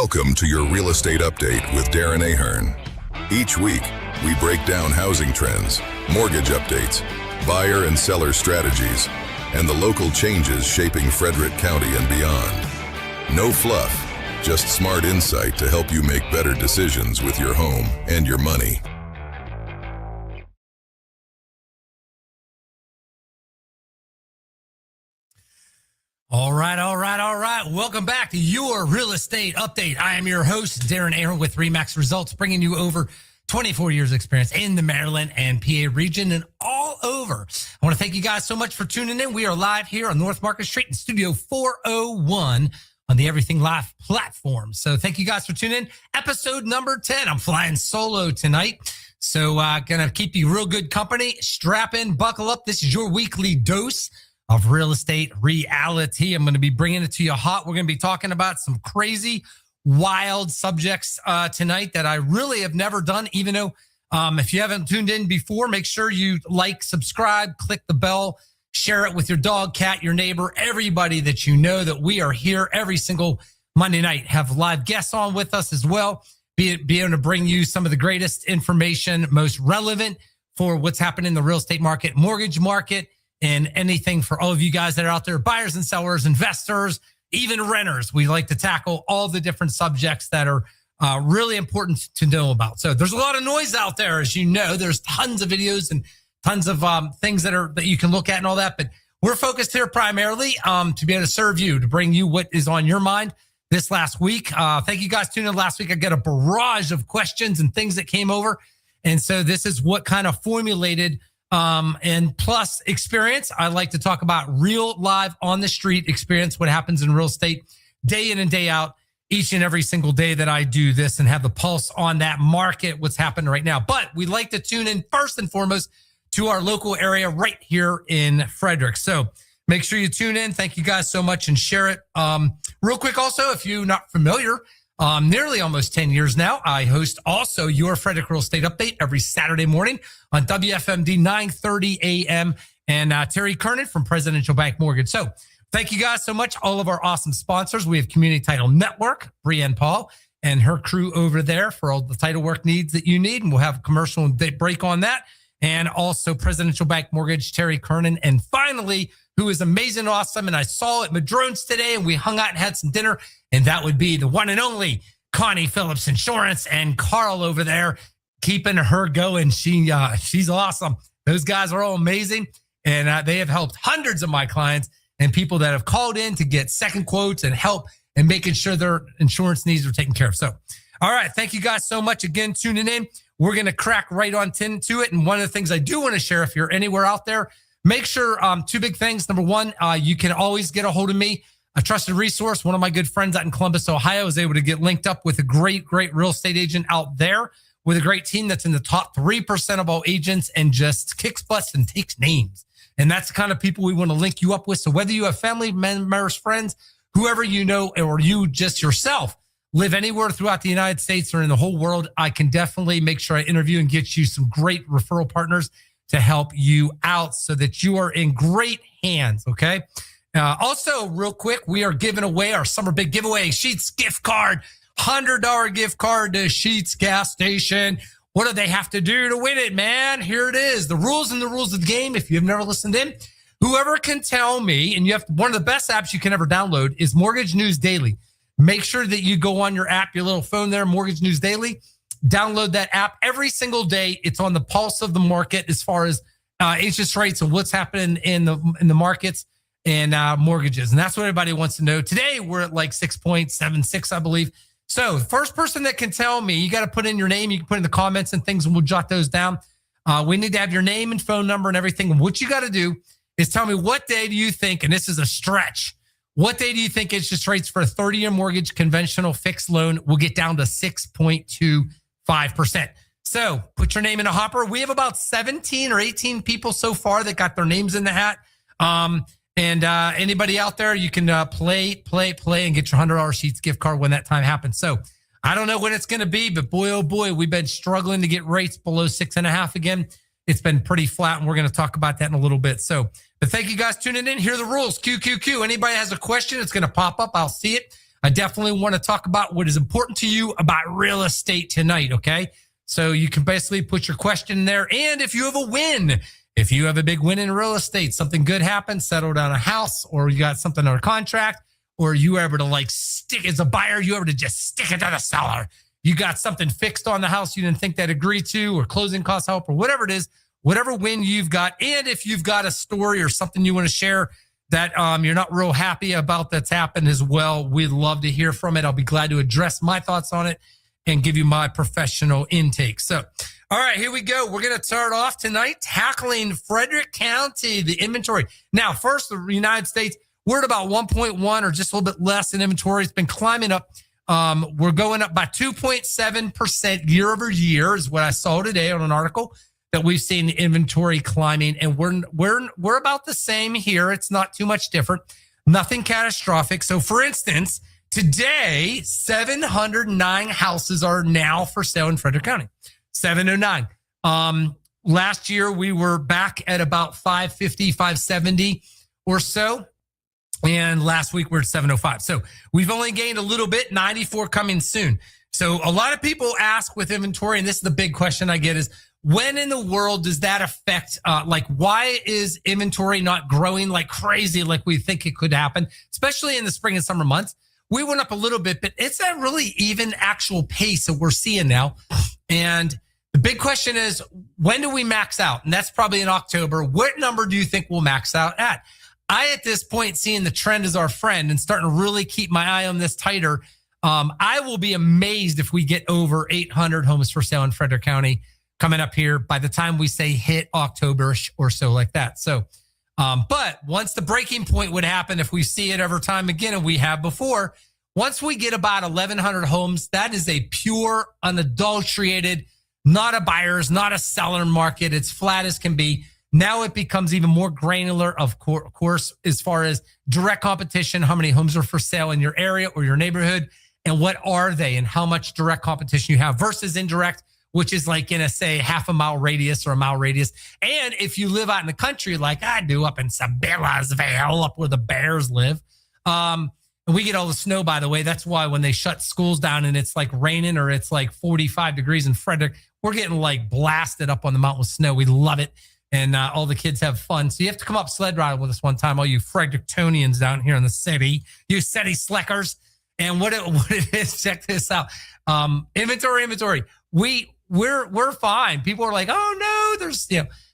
Welcome to your Real Estate Update with Darren Ahearn. Each week, we break down housing trends, mortgage updates, buyer and seller strategies, and the local changes shaping Frederick County and beyond. No fluff, just smart insight to help you make better decisions with your home and your money. All right. Welcome back to your Real Estate Update. I am your host, Darren Ahearn with RE/MAX Results, bringing you over 24 years experience in the Maryland and PA region and all over. I want to thank you guys so much for tuning in. We are live here on North Market Street in Studio 401 on the Everything Live platform. So thank you guys for tuning in. Episode number 10. I'm flying solo tonight. So gonna keep you real good company. Strap in, buckle up. This is your weekly dose of real estate reality. I'm going to be bringing it to you hot. We're going to be talking about some crazy, wild subjects tonight that I really have never done, even though if you haven't tuned in before, make sure you like, subscribe, click the bell, share it with your dog, cat, your neighbor, everybody that you know that we are here every single Monday night. Have live guests on with us as well. Be able to bring you some of the greatest information, most relevant for what's happening in the real estate market, mortgage market, and anything for all of you guys that are out there, buyers and sellers, investors, even renters. We like to tackle all the different subjects that are really important to know about. So there's a lot of noise out there, as you know. There's tons of videos and tons of things that you can look at and all that. But we're focused here primarily to be able to serve you, to bring you what is on your mind this last week. Thank you guys tuning in last week. I got a barrage of questions and things that came over. And so this is what kind of formulated and plus experience. I like to talk about real live on the street experience, what happens in real estate day in and day out, each and every single day that I do this and have the pulse on that market, what's happening right now. But we like to tune in first and foremost to our local area right here in Frederick. So make sure you tune in. Thank you guys so much and share it. Real quick also, if you're not familiar, nearly almost 10 years now, I host also your Frederick Real Estate Update every Saturday morning on WFMD 9:30 a.m. And Terry Kernan from Presidential Bank Mortgage. So thank you guys so much. All of our awesome sponsors. We have Community Title Network, Brienne Paul and her crew over there for all the title work needs that you need. And we'll have a commercial break on that. And also Presidential Bank Mortgage, Terry Kernan. And finally, who is amazing, awesome. And I saw at Madrone's today and we hung out and had some dinner. And that would be the one and only Connie Phillips Insurance and Carl over there keeping her going. She's awesome. Those guys are all amazing. And they have helped hundreds of my clients and people that have called in to get second quotes and help and making sure their insurance needs are taken care of. So, all right. Thank you guys so much again tuning in. We're going to crack right on to it. And one of the things I do want to share, if you're anywhere out there, make sure two big things. Number one, you can always get a hold of me, a trusted resource. One of my good friends out in Columbus, Ohio, was able to get linked up with a great real estate agent out there with a great team that's in the top 3% of all agents and just kicks butts and takes names. And that's the kind of people we want to link you up with. So whether you have family members, friends, whoever you know, or you just yourself live anywhere throughout the United States or in the whole world, I can definitely make sure I interview and get you some great referral partners to help you out so that you are in great hands, okay? Also, real quick, we are giving away our summer big giveaway, Sheetz gift card, $100 gift card to Sheetz gas station. What do they have to do to win it, man? Here it is. The rules of the game, if you've never listened in, whoever can tell me, and you have one of the best apps you can ever download is Mortgage News Daily. Make sure that you go on your app, your little phone there, Mortgage News Daily. Download that app every single day. It's on the pulse of the market as far as interest rates and what's happening in the markets and mortgages. And that's what everybody wants to know. Today, we're at like 6.76, I believe. So first person that can tell me, you got to put in your name. You can put in the comments and things, and we'll jot those down. We need to have your name and phone number and everything. And what you got to do is tell me what day do you think, and this is a stretch, what day do you think interest rates for a 30-year mortgage conventional fixed loan will get down to 6.25%? So put your name in a hopper. We have about 17 or 18 people so far that got their names in the hat. And anybody out there, you can play and get your $100 Sheetz gift card when that time happens. So I don't know when it's going to be, but boy, oh boy, we've been struggling to get rates below 6.5 again. It's been pretty flat, and we're going to talk about that in a little bit. So, but thank you guys tuning in. Here are the rules. QQQ. Anybody has a question, it's going to pop up. I'll see it. I definitely want to talk about what is important to you about real estate tonight, okay? So you can basically put your question in there. And if you have a win, if you have a big win in real estate, something good happened, settle down a house, or you got something under contract, or you were able to like stick as a buyer, you were able to just stick it to the seller. You got something fixed on the house you didn't think they'd agree to, or closing cost help, or whatever it is, whatever win you've got. And if you've got a story or something you want to share that you're not real happy about that's happened as well, we'd love to hear from it. I'll be glad to address my thoughts on it and give you my professional intake. So, all right, here we go. We're going to start off tonight tackling Frederick County, the inventory. Now, first, the United States, we're at about 1.1 or just a little bit less in inventory. It's been climbing up. We're going up by 2.7% year over year is what I saw today on an article that we've seen the inventory climbing, and we're about the same here. It's not too much different. Nothing catastrophic. So, for instance, today, 709 houses are now for sale in Frederick County. 709. Last year, we were back at about 550, 570 or so. And last week, we're at 705. So we've only gained a little bit, 94 coming soon. So a lot of people ask with inventory, and this is the big question I get is, when in the world does that affect, why is inventory not growing like crazy like we think it could happen, especially in the spring and summer months? We went up a little bit, but it's a really even actual pace that we're seeing now. And the big question is, when do we max out? And that's probably in October. What number do you think we'll max out at? I, at this point, seeing the trend as our friend and starting to really keep my eye on this tighter, I will be amazed if we get over 800 homes for sale in Frederick County coming up here by the time we say hit October or so like that. So, but once the breaking point would happen, if we see it every time again, and we have before, once we get about 1,100 homes, that is a pure, unadulterated, not a buyer's, not a seller market. It's flat as can be. Now it becomes even more granular, of course, as far as direct competition, how many homes are for sale in your area or your neighborhood, and what are they, and how much direct competition you have versus indirect, which is like in a, say, half a mile radius or a mile radius. And if you live out in the country like I do up in Sabellasville, up where the Bears live, and we get all the snow, by the way. That's why when they shut schools down and it's like raining or it's like 45 degrees in Frederick, we're getting like blasted up on the mountain with snow. We love it. And all the kids have fun. So you have to come up sled riding with us one time, all you Frederictonians down here in the city, you city slickers. And what it is, check this out. Inventory. We're fine. People are like, oh no,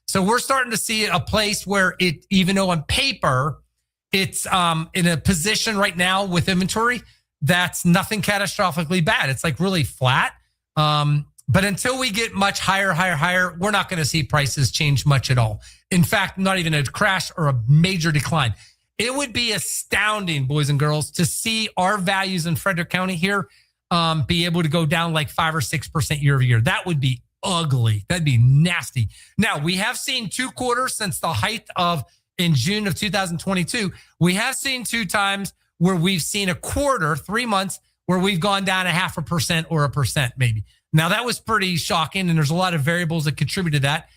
so we're starting to see a place where it, even though on paper, it's in a position right now with inventory that's nothing catastrophically bad. It's like really flat. But until we get much higher, we're not going to see prices change much at all. In fact, not even a crash or a major decline. It would be astounding, boys and girls, to see our values in Frederick County here be able to go down like 5 or 6% year over year. That would be ugly. That'd be nasty. Now, we have seen 2 quarters since the height of in June of 2022. We have seen 2 times where we've seen a quarter, 3 months, where we've gone down 0.5% or 1% maybe. Now, that was pretty shocking, and there's a lot of variables that contribute to that.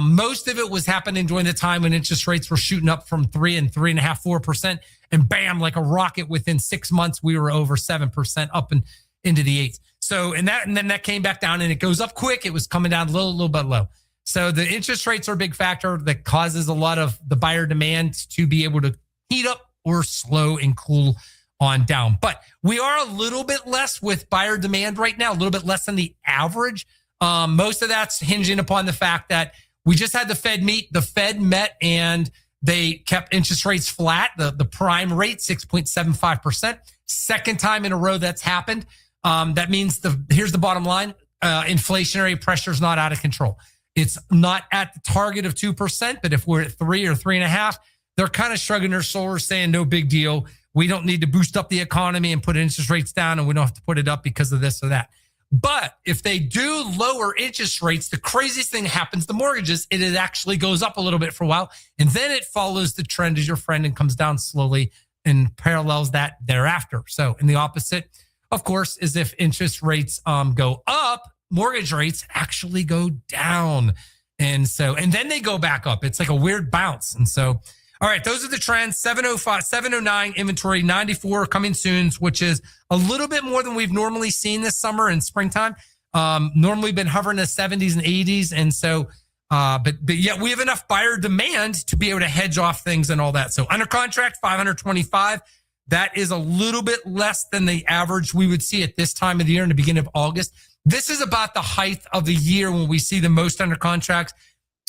Most of it was happening during the time when interest rates were shooting up from 3 and 3.5%, 4%, and bam, like a rocket, within 6 months, we were over 7% up and into the 8s. So, and then that came back down, and it goes up quick. It was coming down a little bit low. So the interest rates are a big factor that causes a lot of the buyer demand to be able to heat up or slow and cool on down. But we are a little bit less with buyer demand right now, a little bit less than the average. Most of that's hinging upon the fact that we just had the Fed meet. The Fed met and they kept interest rates flat. The prime rate, 6.75%. Second time in a row that's happened. That means here's the bottom line. Inflationary pressure is not out of control. It's not at the target of 2%, but if we're at 3 or 3.5, they're kind of shrugging their shoulders saying no big deal. We don't need to boost up the economy and put interest rates down, and we don't have to put it up because of this or that. But if they do lower interest rates, the craziest thing happens to mortgages. It actually goes up a little bit for a while, and then it follows the trend as your friend and comes down slowly and parallels that thereafter. So in the opposite, of course, is if interest rates go up, mortgage rates actually go down. And then they go back up. It's like a weird bounce. And so All right, those are the trends. 705, 709 inventory, 94 coming soon, which is a little bit more than we've normally seen this summer and springtime. Normally been hovering in the 70s and 80s. And so, but yet we have enough buyer demand to be able to hedge off things and all that. So under contract, 525. That is a little bit less than the average we would see at this time of the year in the beginning of August. This is about the height of the year when we see the most under contracts.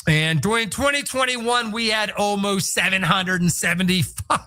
And during 2021, we had almost 775.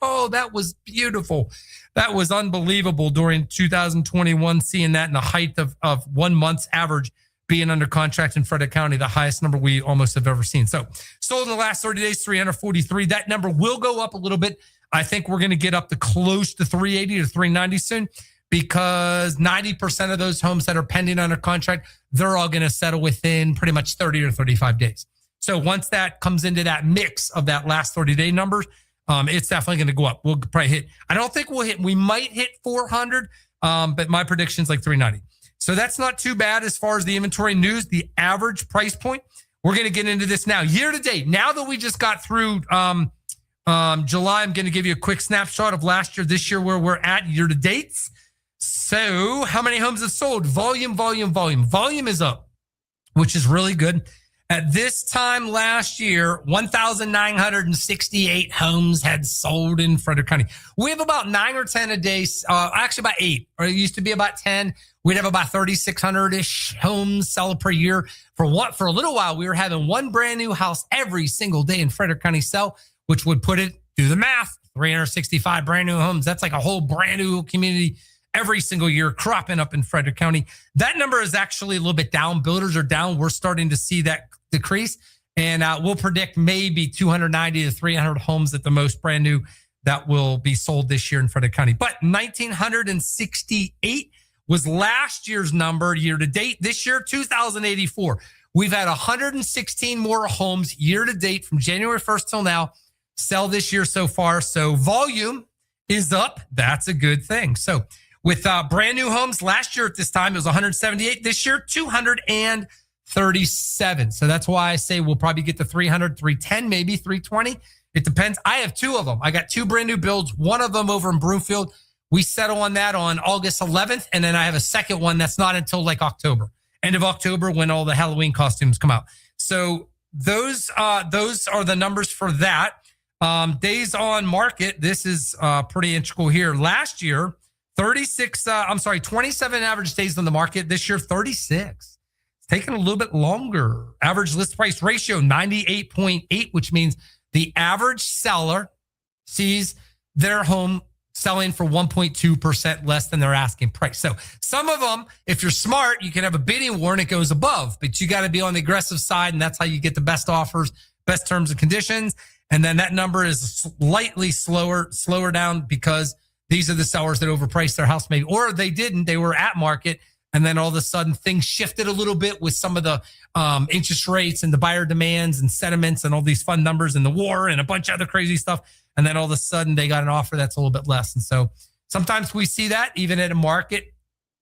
Oh, that was beautiful. That was unbelievable during 2021, seeing that in the height of 1 month's average being under contract in Frederick County, the highest number we almost have ever seen. So sold in the last 30 days, 343. That number will go up a little bit. I think we're going to get up to close to 380 to 390 soon, because 90% of those homes that are pending under contract, they're all going to settle within pretty much 30 or 35 days. So once that comes into that mix of that last 30-day numbers, it's definitely going to go up. We'll probably hit, I don't think we'll hit, we might hit 400, but my prediction's like 390. So that's not too bad as far as the inventory news, the average price point. We're going to get into this now. Year to date, now that we just got through July, I'm going to give you a quick snapshot of last year, this year, where we're at year to dates. So how many homes have sold? Volume. Volume is up, which is really good. At this time last year, 1,968 homes had sold in Frederick County. We have about 9 or 10 a day, actually about 8, or it used to be about 10. We'd have about 3,600-ish homes sell per year. For a little while, we were having one brand new house every single day in Frederick County sell, which would put it, do the math, 365 brand new homes. That's like a whole brand new community every single year cropping up in Frederick County. That number is actually a little bit down. Builders are down. We're starting to see that decrease. And we'll predict maybe 290 to 300 homes at the most brand new that will be sold this year in Frederick County. But 1,968 was last year's number year to date. This year, 2,084. We've had 116 more homes year to date from January 1st till now sell this year so far. So volume is up. That's a good thing. So with brand new homes last year at this time, it was 178. This year, 237. So that's why I say we'll probably get to 300, 310, maybe 320. It depends. I have 2 of them. I got 2 brand new builds. One of them over in Broomfield. We settle on that on August 11th. And then I have a second one that's not until like October, end of October, when all the Halloween costumes come out. So those are the numbers for that. Days on market. This is pretty integral here. Last year, 27 average days on the market. This year, 36. It's taking a little bit longer. Average list price ratio, 98.8, which means the average seller sees their home selling for 1.2% less than their asking price. So some of them, if you're smart, you can have a bidding war and it goes above, but you got to be on the aggressive side. And that's how you get the best offers, best terms and conditions. And then that number is slightly slower down because these are the sellers that overpriced their house maybe, or they didn't, they were at market. And then all of a sudden things shifted a little bit with some of the interest rates and the buyer demands and sentiments and all these fun numbers and the war and a bunch of other crazy stuff. And then all of a sudden they got an offer that's a little bit less. And so sometimes we see that even at a market,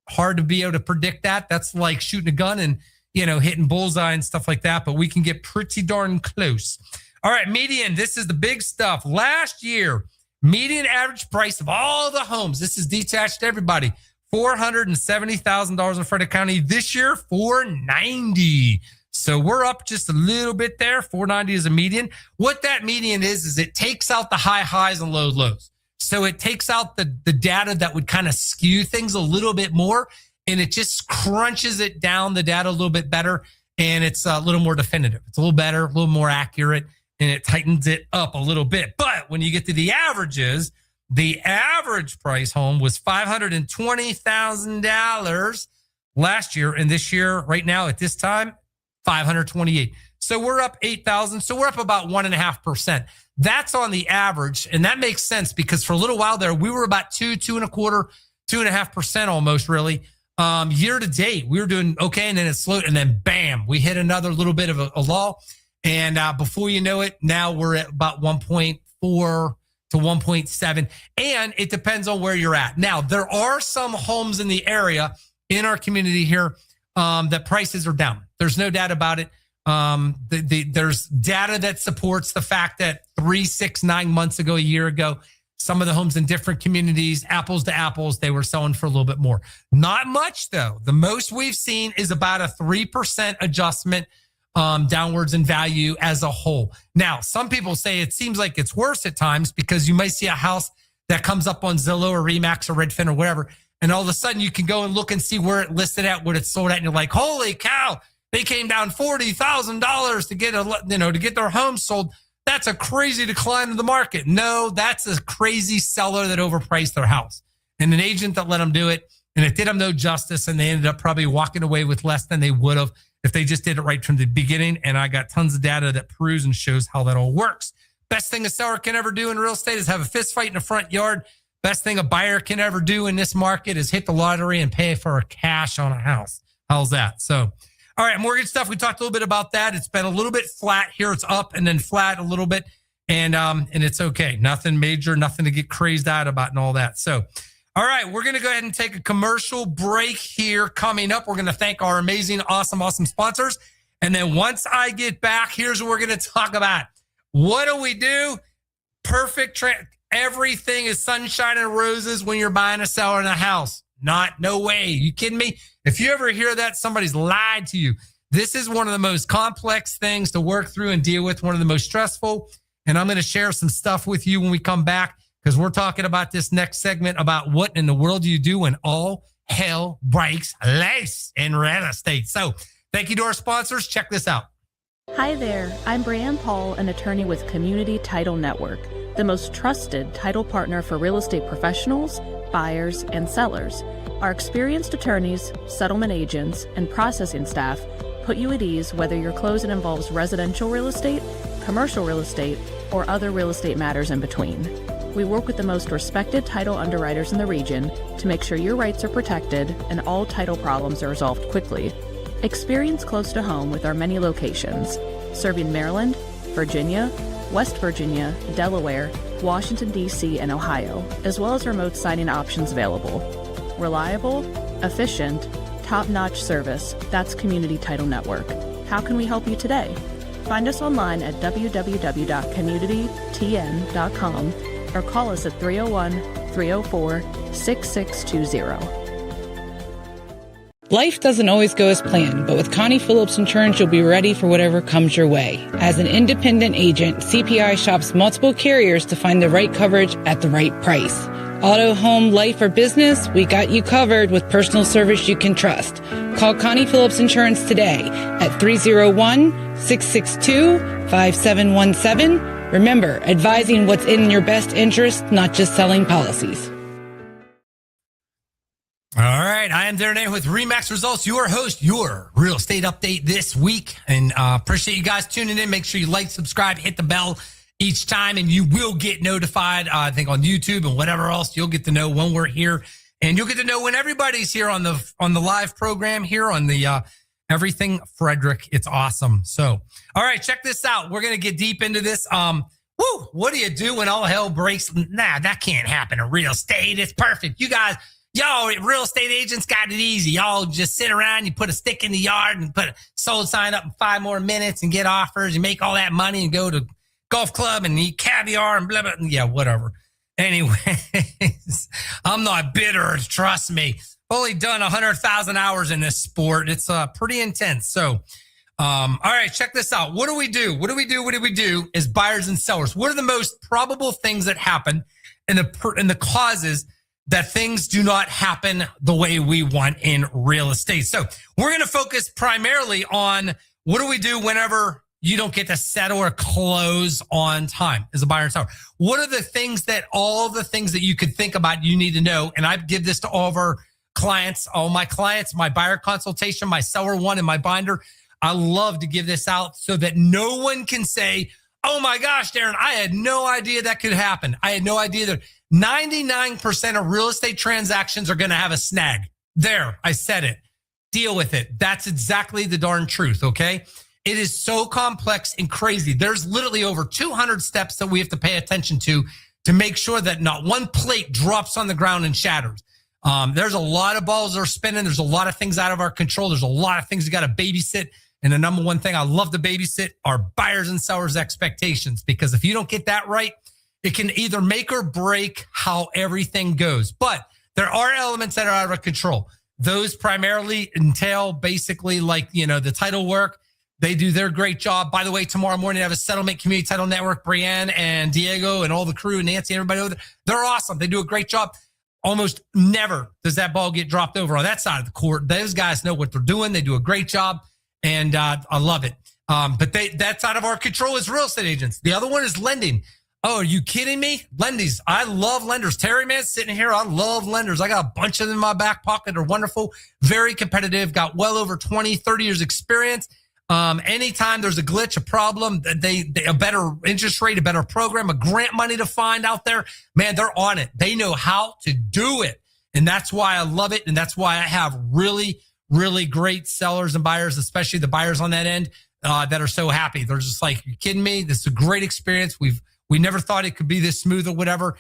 hard to be able to predict that. That's like shooting a gun and, hitting bullseye and stuff like that, but we can get pretty darn close. All right, median, this is the big stuff. Last year, median average price of all the homes, this is detached to everybody, $470,000 in Frederick County. This year, $490,000. So we're up just a little bit there. $490,000 is a median. What that median is it takes out the high highs and low lows. So it takes out the data that would kind of skew things a little bit more, and it just crunches it down, the data a little bit better, and it's a little more definitive. It's a little better, a little more accurate, and it tightens it up a little bit. But when you get to the averages, the average price home was $520,000 last year, and this year, right now at this time, $528,000. So we're up $8,000. So we're up about 1.5%. That's on the average, and that makes sense because for a little while there, we were about 2.25%, almost really. Year to date, we were doing okay, and then it slowed, and then bam, we hit another little bit of a lull. And before you know it, now we're at about 1.4 to 1.7. And it depends on where you're at. Now, there are some homes in the area in our community here that prices are down. There's no doubt about it. There's data that supports the fact that 3, 6, 9 months ago, a year ago, some of the homes in different communities, apples to apples, they were selling for a little bit more. Not much, though. The most we've seen is about a 3% adjustment downwards in value as a whole. Now, some people say it seems like it's worse at times because you might see a house that comes up on Zillow or Remax or Redfin or whatever, and all of a sudden you can go and look and see where it listed at, what it's sold at, and you're like, holy cow, they came down $40,000 to get their home sold. That's a crazy decline in the market. No, that's a crazy seller that overpriced their house and an agent that let them do it. And it did them no justice. And they ended up probably walking away with less than they would have if they just did it right from the beginning. And I got tons of data that proves and shows how that all works. Best thing a seller can ever do in real estate is have a fist fight in the front yard. Best thing a buyer can ever do in this market is hit the lottery and pay for a cash on a house. How's that? So, all right, mortgage stuff. We talked a little bit about that. It's been a little bit flat here. It's up and then flat a little bit, and it's okay. Nothing major, nothing to get crazed out about and all that. So, all right, we're going to go ahead and take a commercial break here. Coming up, we're going to thank our amazing, awesome sponsors. And then once I get back, here's what we're going to talk about. What do we do? Perfect. Everything is sunshine and roses when you're buying or selling a house. No way. You kidding me? If you ever hear that, somebody's lied to you. This is one of the most complex things to work through and deal with, one of the most stressful. And I'm going to share some stuff with you when we come back because we're talking about this next segment about what in the world do you do when all hell breaks loose in real estate. So thank you to our sponsors. Check this out. Hi there. I'm Brianne Paul, an attorney with Community Title Network, the most trusted title partner for real estate professionals, buyers, and sellers. Our experienced attorneys, settlement agents, and processing staff put you at ease whether your closing involves residential real estate, commercial real estate, or other real estate matters in between. We work with the most respected title underwriters in the region to make sure your rights are protected and all title problems are resolved quickly. Experience close to home with our many locations, serving Maryland, Virginia, West Virginia, Delaware, Washington, D.C., and Ohio, as well as remote signing options available. Reliable, efficient, top-notch service. That's Community Title Network. How can we help you today? Find us online at www.communitytn.com or call us at 301-304-6620. Life doesn't always go as planned, but with Connie Phillips Insurance, you'll be ready for whatever comes your way. As an independent agent, CPI shops multiple carriers to find the right coverage at the right price. Auto, home, life, or business, we got you covered with personal service you can trust. Call Connie Phillips Insurance today at 301-662-5717. Remember, advising what's in your best interest, not just selling policies. All right, I am Darren Ahearn with Remax Results, your host, your real estate update this week. And appreciate you guys tuning in. Make sure you like, subscribe, hit the bell each time, and you will get notified, I think, on YouTube and whatever else. You'll get to know when we're here, and you'll get to know when everybody's here on the live program here on the Everything Frederick. It's awesome. So, all right, check this out. We're going to get deep into this. What do you do when all hell breaks? Nah, that can't happen in real estate. It's perfect. You guys... Y'all, real estate agents got it easy. Y'all just sit around, you put a stick in the yard and put a sold sign up in 5 more minutes and get offers and make all that money and go to golf club and eat caviar and blah, blah. Yeah, whatever. Anyways, I'm not bitter. Trust me. Only done 100,000 hours in this sport. It's pretty intense. So, all right, check this out. What do we do? What do we do as buyers and sellers? What are the most probable things that happen and the causes that things do not happen the way we want in real estate? So we're going to focus primarily on what do we do whenever you don't get to settle or close on time as a buyer and seller. What are all the things that you could think about you need to know? And I give this to all of our clients, all my clients, my buyer consultation, my seller one, and my binder. I love to give this out so that no one can say, oh my gosh, Darren, I had no idea that could happen. I had no idea that 99% of real estate transactions are going to have a snag. There, I said it. Deal with it. That's exactly the darn truth, okay? It is so complex and crazy. There's literally over 200 steps that we have to pay attention to make sure that not one plate drops on the ground and shatters. There's a lot of balls that are spinning. There's a lot of things out of our control. There's a lot of things you got to babysit And the number one thing I love to babysit are buyers and sellers' expectations, because if you don't get that right, it can either make or break how everything goes. But there are elements that are out of control. Those primarily entail basically like, the title work. They do their great job. By the way, tomorrow morning I have a settlement community title network. Brianne and Diego and all the crew, Nancy, everybody over there, they're awesome. They do a great job. Almost never does that ball get dropped over on that side of the court. Those guys know what they're doing. They do a great job, and I love it. But that's out of our control as real estate agents. The other one is lending. Oh, are you kidding me? Lenders. I love lenders. Terry, man, sitting here, I love lenders. I got a bunch of them in my back pocket. They're wonderful, very competitive, got well over 20, 30 years experience. Anytime there's a glitch, a problem, they a better interest rate, a better program, a grant money to find out there, man, they're on it. They know how to do it. And that's why I love it. And that's why I have really, really great sellers and buyers, especially the buyers on that end, that are so happy. They're just like, you kidding me? This is a great experience. We never thought it could be this smooth or whatever.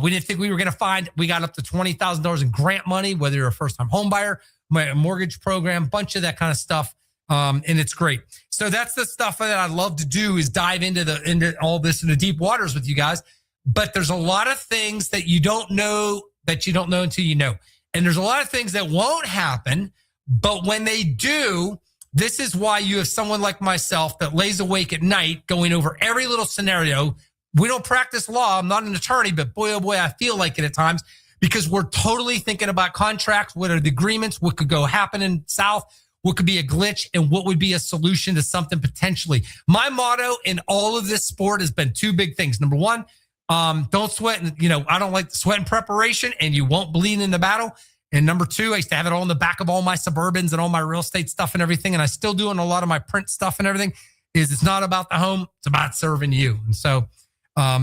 We didn't think we were going to find. We got up to $20,000 in grant money, whether you're a first-time home buyer, my mortgage program, bunch of that kind of stuff. And it's great. So that's the stuff that I love to do, is dive into all this in the deep waters with you guys. But there's a lot of things that you don't know until you know. And there's a lot of things that won't happen. But when they do, this is why you have someone like myself that lays awake at night going over every little scenario. We don't practice law. I'm not an attorney, but boy, oh boy, I feel like it at times, because we're totally thinking about contracts. What are the agreements? What could go happen in South? What could be a glitch, and what would be a solution to something potentially? My motto in all of this sport has been two big things. Number one, don't sweat. I don't like the sweat in preparation, and you won't bleed in the battle. And number two, I used to have it all in the back of all my Suburbans and all my real estate stuff and everything. And I still do in a lot of my print stuff and everything. It's not about the home. It's about serving you. And so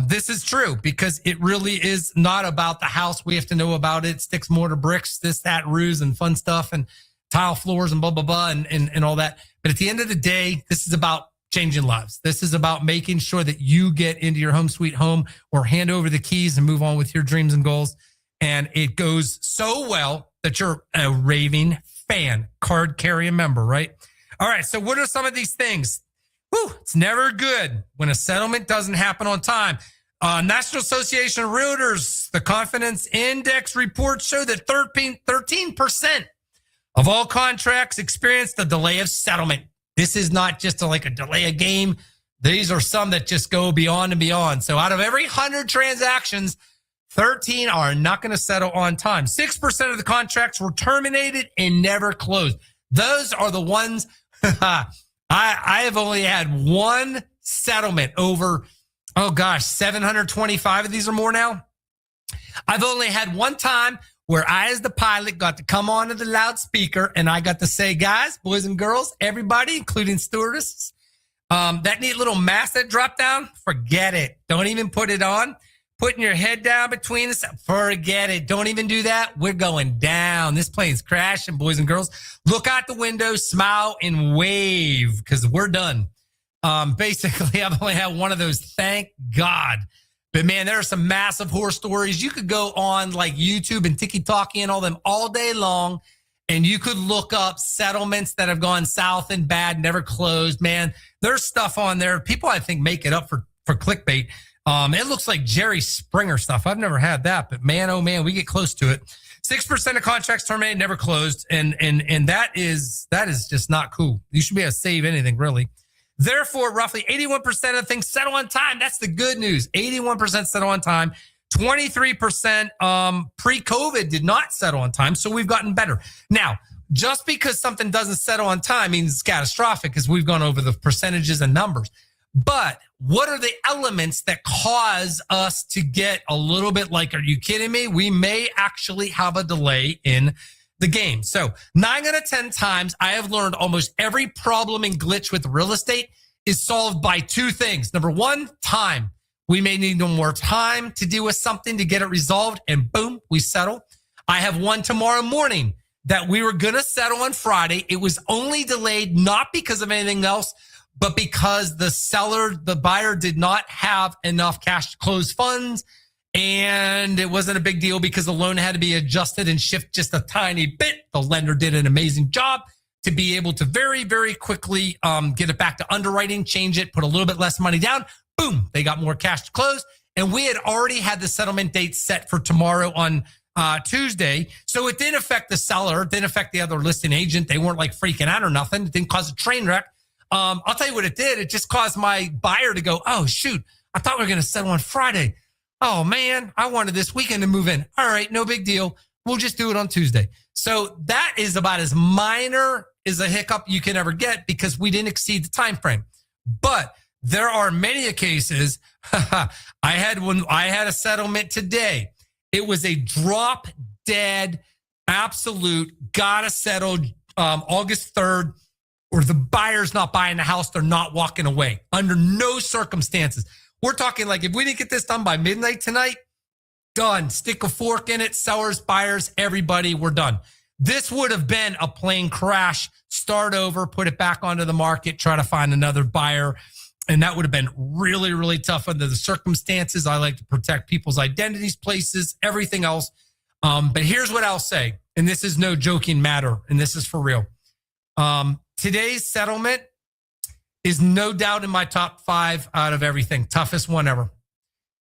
this is true, because it really is not about the house. We have to know about it. Sticks, mortar, bricks, this, that, roofs, and fun stuff, and tile floors and blah, blah, blah, and all that. But at the end of the day, this is about changing lives. This is about making sure that you get into your home sweet home, or hand over the keys and move on with your dreams and goals. And it goes so well that you're a raving fan, card carrying member, right? All right. So what are some of these things? It's never good when a settlement doesn't happen on time. National Association of Realtors, the Confidence Index reports show that 13% of all contracts experienced a delay of settlement. This is not just like a delay of game. These are some that just go beyond and beyond. So out of every 100 transactions, 13 are not going to settle on time. 6% of the contracts were terminated and never closed. Those are the ones. I have only had one settlement over, 725 of these or more now. I've only had one time where I, as the pilot, got to come onto the loudspeaker and I got to say, guys, boys and girls, everybody, including stewardesses, that neat little mask that dropped down, forget it. Don't even put it on. Putting your head down between us, forget it. Don't even do that. We're going down. This plane's crashing, boys and girls. Look out the window, smile, and wave, because we're done. Basically, I've only had one of those, thank God. But, man, there are some massive horror stories. You could go on, like, YouTube and TikTok and all them all day long, and you could look up settlements that have gone south and bad, never closed. Man, there's stuff on there. People, I think, make it up for clickbait. It looks like Jerry Springer stuff. I've never had that, but man, oh man, we get close to it. 6% of contracts terminated, never closed. And that is just not cool. You should be able to save anything, really. Therefore, roughly 81% of things settle on time. That's the good news. 81% settle on time. 23% pre-COVID did not settle on time. So we've gotten better. Now, just because something doesn't settle on time means it's catastrophic, because we've gone over the percentages and numbers. But what are the elements that cause us to get a little bit like, are you kidding me? We may actually have a delay in the game. So 9 out of 10 times, I have learned almost every problem and glitch with real estate is solved by two things. Number one, time. We may need more time to deal with something to get it resolved, and boom, we settle. I have one tomorrow morning that we were going to settle on Friday. It was only delayed not because of anything else, but because the buyer did not have enough cash to close funds, and it wasn't a big deal because the loan had to be adjusted and shift just a tiny bit. The lender did an amazing job. to be able to very, very quickly get it back to underwriting, change it, put a little bit less money down. Boom, they got more cash to close. And we had already had the settlement date set for tomorrow on Tuesday. So it didn't affect the seller. It didn't affect the other listing agent. They weren't like freaking out or nothing. It didn't cause a train wreck. I'll tell you what it did. It just caused my buyer to go, oh, shoot, I thought we were going to settle on Friday. Oh, man, I wanted this weekend to move in. All right, no big deal. We'll just do it on Tuesday. So that is about as minor as a hiccup you can ever get because we didn't exceed the time frame. But there are many cases. I had a settlement today. It was a drop dead, absolute, gotta settle August 3rd, or the buyer's not buying the house. They're not walking away under no circumstances. We're talking like if we didn't get this done by midnight tonight, done. Stick a fork in it. Sellers, buyers, everybody, we're done. This would have been a plane crash, start over, put it back onto the market, try to find another buyer. And that would have been really, really tough under the circumstances. I like to protect people's identities, places, everything else. But here's what I'll say, and this is no joking matter, and this is for real. Today's settlement is no doubt in my top 5 out of everything. Toughest one ever.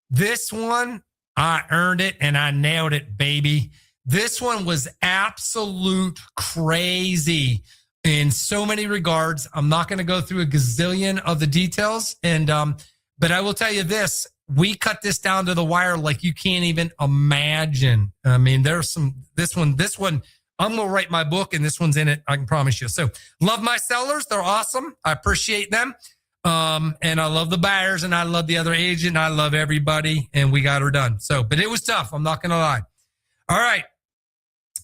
This one, I earned it and I nailed it, baby. This one was absolute crazy in so many regards. I'm not going to go through a gazillion of the details. But I will tell you this, we cut this down to the wire like you can't even imagine. I mean, there's this one, I'm going to write my book and this one's in it. I can promise you. So love my sellers. They're awesome. I appreciate them. And I love the buyers and I love the other agent. I love everybody and we got her done. So, but it was tough. I'm not going to lie. All right.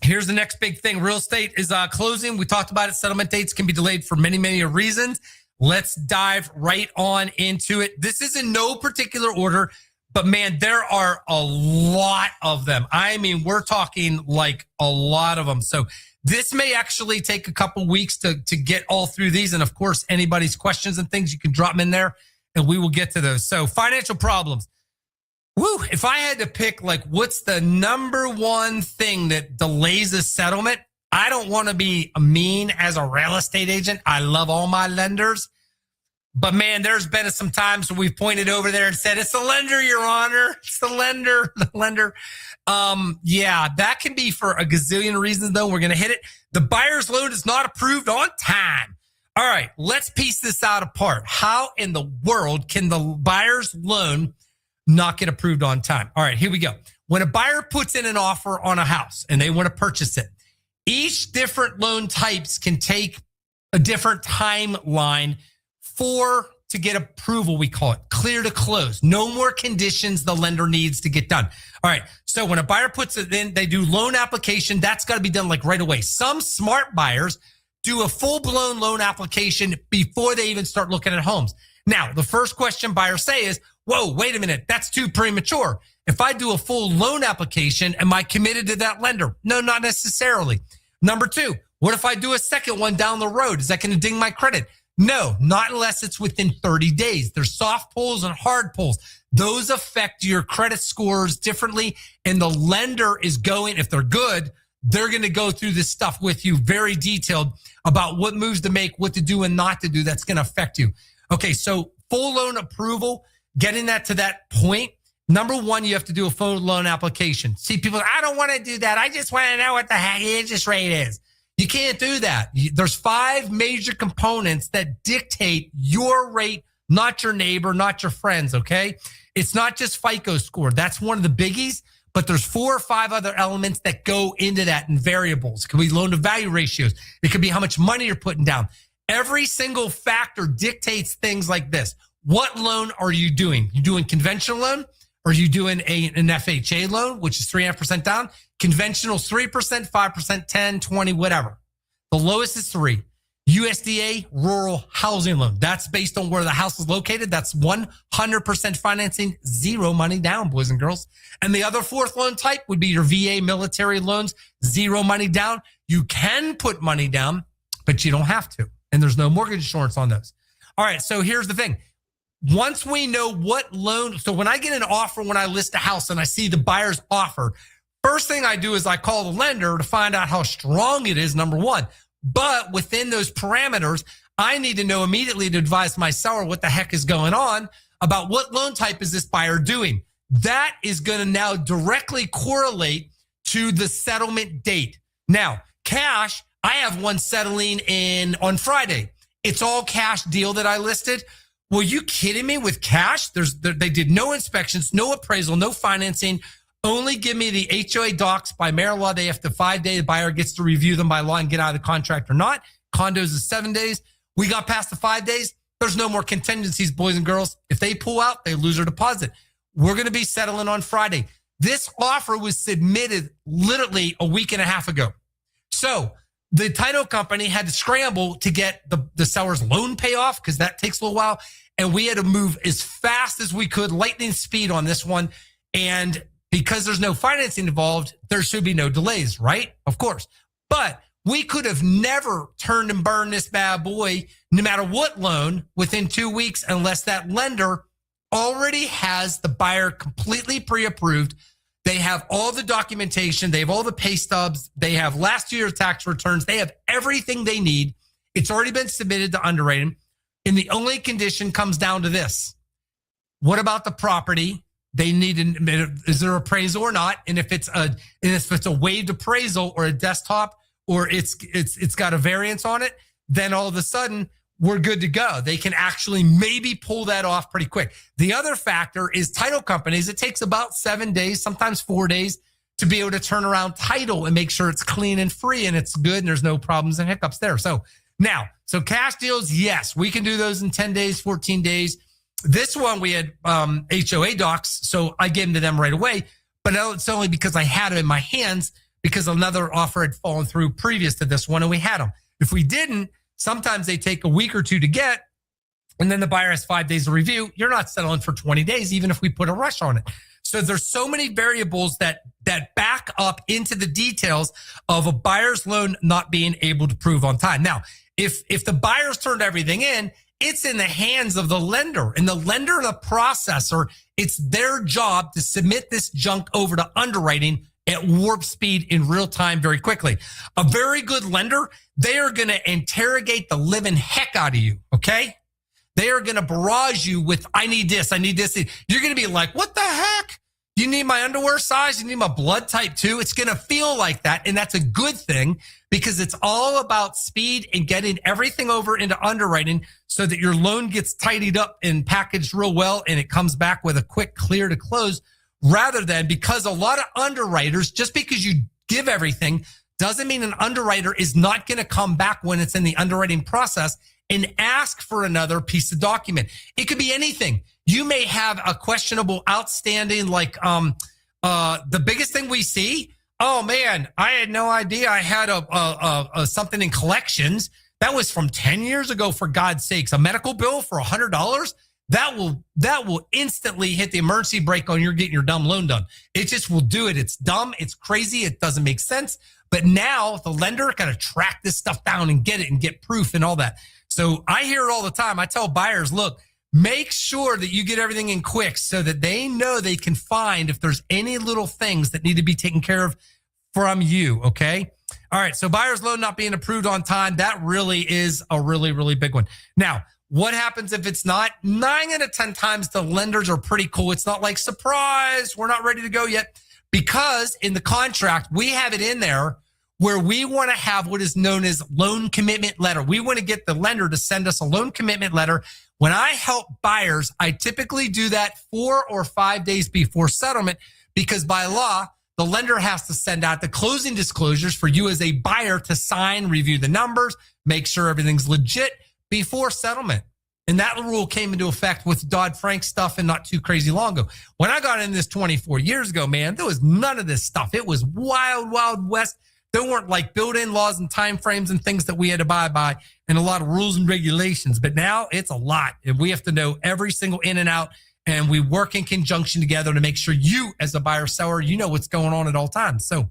Here's the next big thing. Real estate is closing. We talked about it. Settlement dates can be delayed for many, many reasons. Let's dive right on into it. This is in no particular order, but man, there are a lot of them. I mean, we're talking like a lot of them. So this may actually take a couple weeks to get all through these. And of course, anybody's questions and things, you can drop them in there and we will get to those. So financial problems. Woo, if I had to pick, like, what's the number one thing that delays a settlement? I don't want to be mean as a real estate agent. I love all my lenders. But, man, there's been some times where we've pointed over there and said, it's the lender, Your Honor. It's the lender, the lender. Yeah, that can be for a gazillion reasons, though. We're going to hit it. The buyer's loan is not approved on time. All right, let's piece this out apart. How in the world can the buyer's loan not get approved on time? All right, here we go. When a buyer puts in an offer on a house and they want to purchase it, each different loan types can take a different timeline to get approval, we call it clear to close. No more conditions the lender needs to get done. All right, so when a buyer puts it in, they do loan application. That's got to be done like right away. Some smart buyers do a full-blown loan application before they even start looking at homes. Now, the first question buyers say is, whoa, wait a minute, that's too premature. If I do a full loan application, am I committed to that lender? No, not necessarily. Number two, what if I do a second one down the road? Is that going to ding my credit? No, not unless it's within 30 days. There's soft pulls and hard pulls. Those affect your credit scores differently. And the lender is going, if they're good, they're going to go through this stuff with you very detailed about what moves to make, what to do and not to do. That's going to affect you. Okay, so full loan approval, getting that to that point. Number one, you have to do a full loan application. See, people, I don't want to do that. I just want to know what the heck the interest rate is. You can't do that. There's 5 major components that dictate your rate, not your neighbor, not your friends, okay? It's not just FICO score. That's one of the biggies, but there's 4 or 5 other elements that go into that in variables. It could be loan to value ratios. It could be how much money you're putting down. Every single factor dictates things like this. What loan are you doing? You doing conventional loan? Or are you doing an FHA loan, which is 3.5% down? Conventional 3%, 5%, 10, 20, whatever. The lowest is 3. USDA rural housing loan. That's based on where the house is located. That's 100% financing, 0 money down, boys and girls. And the other 4th loan type would be your VA military loans, 0 money down. You can put money down, but you don't have to. And there's no mortgage insurance on those. All right, so here's the thing. Once we know what loan, so when I get an offer, when I list a house and I see the buyer's offer, first thing I do is I call the lender to find out how strong it is, number one. But within those parameters, I need to know immediately to advise my seller what the heck is going on about what loan type is this buyer doing. That is going to now directly correlate to the settlement date. Now, cash, I have one settling in on Friday. It's all cash deal that I listed. Well, you kidding me? With cash, they did no inspections, no appraisal, no financing. Only give me the HOA docs. By Maryland law, they have to 5 days. The buyer gets to review them by law and get out of the contract or not. Condos is 7 days. We got past the 5 days. There's no more contingencies, boys and girls. If they pull out, they lose their deposit. We're going to be settling on Friday. This offer was submitted literally a week and a half ago. So the title company had to scramble to get the seller's loan payoff because that takes a little while. And we had to move as fast as we could, lightning speed on this one. And because there's no financing involved, there should be no delays, right? Of course. But we could have never turned and burned this bad boy, no matter what loan, within 2 weeks, unless that lender already has the buyer completely pre-approved. They have all the documentation. They have all the pay stubs. They have last year's tax returns. They have everything they need. It's already been submitted to underwriting. And the only condition comes down to this. What about the property? They need, is there appraisal or not? And if it's a waived appraisal or a desktop, or it's got a variance on it, then all of a sudden we're good to go. They can actually maybe pull that off pretty quick. The other factor is title companies. It takes about 7 days, sometimes 4 days, to be able to turn around title and make sure it's clean and free and it's good and there's no problems and hiccups there. So cash deals, yes, we can do those in 10 days, 14 days. This one we had HOA docs, so I gave them to them right away. But it's only because I had them in my hands because another offer had fallen through previous to this one and we had them. If we didn't, sometimes they take a week or two to get, and then the buyer has 5 days to review. You're not settling for 20 days, even if we put a rush on it. So there's so many variables that back up into the details of a buyer's loan not being able to prove on time. Now, if the buyer's turned everything in, it's in the hands of the lender, and the lender and the processor, it's their job to submit this junk over to underwriting at warp speed in real time very quickly. A very good lender, they are going to interrogate the living heck out of you, okay? They are going to barrage you with, I need this, I need this. You're going to be like, what the heck? You need my underwear size? You need my blood type too? It's going to feel like that, and that's a good thing because it's all about speed and getting everything over into underwriting so that your loan gets tidied up and packaged real well and it comes back with a quick clear to close, rather than, because a lot of underwriters, just because you give everything doesn't mean an underwriter is not going to come back when it's in the underwriting process and ask for another piece of document. It could be anything. You may have a questionable outstanding, like the biggest thing we see. Oh man, I had no idea I had a something in collections that was from 10 years ago. For God's sakes, a medical bill for $100 that will instantly hit the emergency brake on you're getting your dumb loan done. It just will do it. It's dumb. It's crazy. It doesn't make sense. But now the lender got to track this stuff down and get it and get proof and all that. So I hear it all the time. I tell buyers, look, make sure that you get everything in quick so that they know they can find if there's any little things that need to be taken care of from you, okay? All right, so buyer's loan not being approved on time, that really is a really, really big one. Now, what happens if it's not? 9 out of 10 times the lenders are pretty cool. It's not like, surprise, we're not ready to go yet. Because in the contract, we have it in there where we want to have what is known as loan commitment letter. We want to get the lender to send us a loan commitment letter. When I help buyers, I typically do that 4 or 5 days before settlement because by law, the lender has to send out the closing disclosures for you as a buyer to sign, review the numbers, make sure everything's legit before settlement. And that rule came into effect with Dodd-Frank stuff and not too crazy long ago. When I got in this 24 years ago, man, there was none of this stuff. It was wild, wild west. There weren't like built-in laws and timeframes and things that we had to abide by and a lot of rules and regulations. But now it's a lot. And we have to know every single in and out. And we work in conjunction together to make sure you as a buyer seller, you know what's going on at all times. So,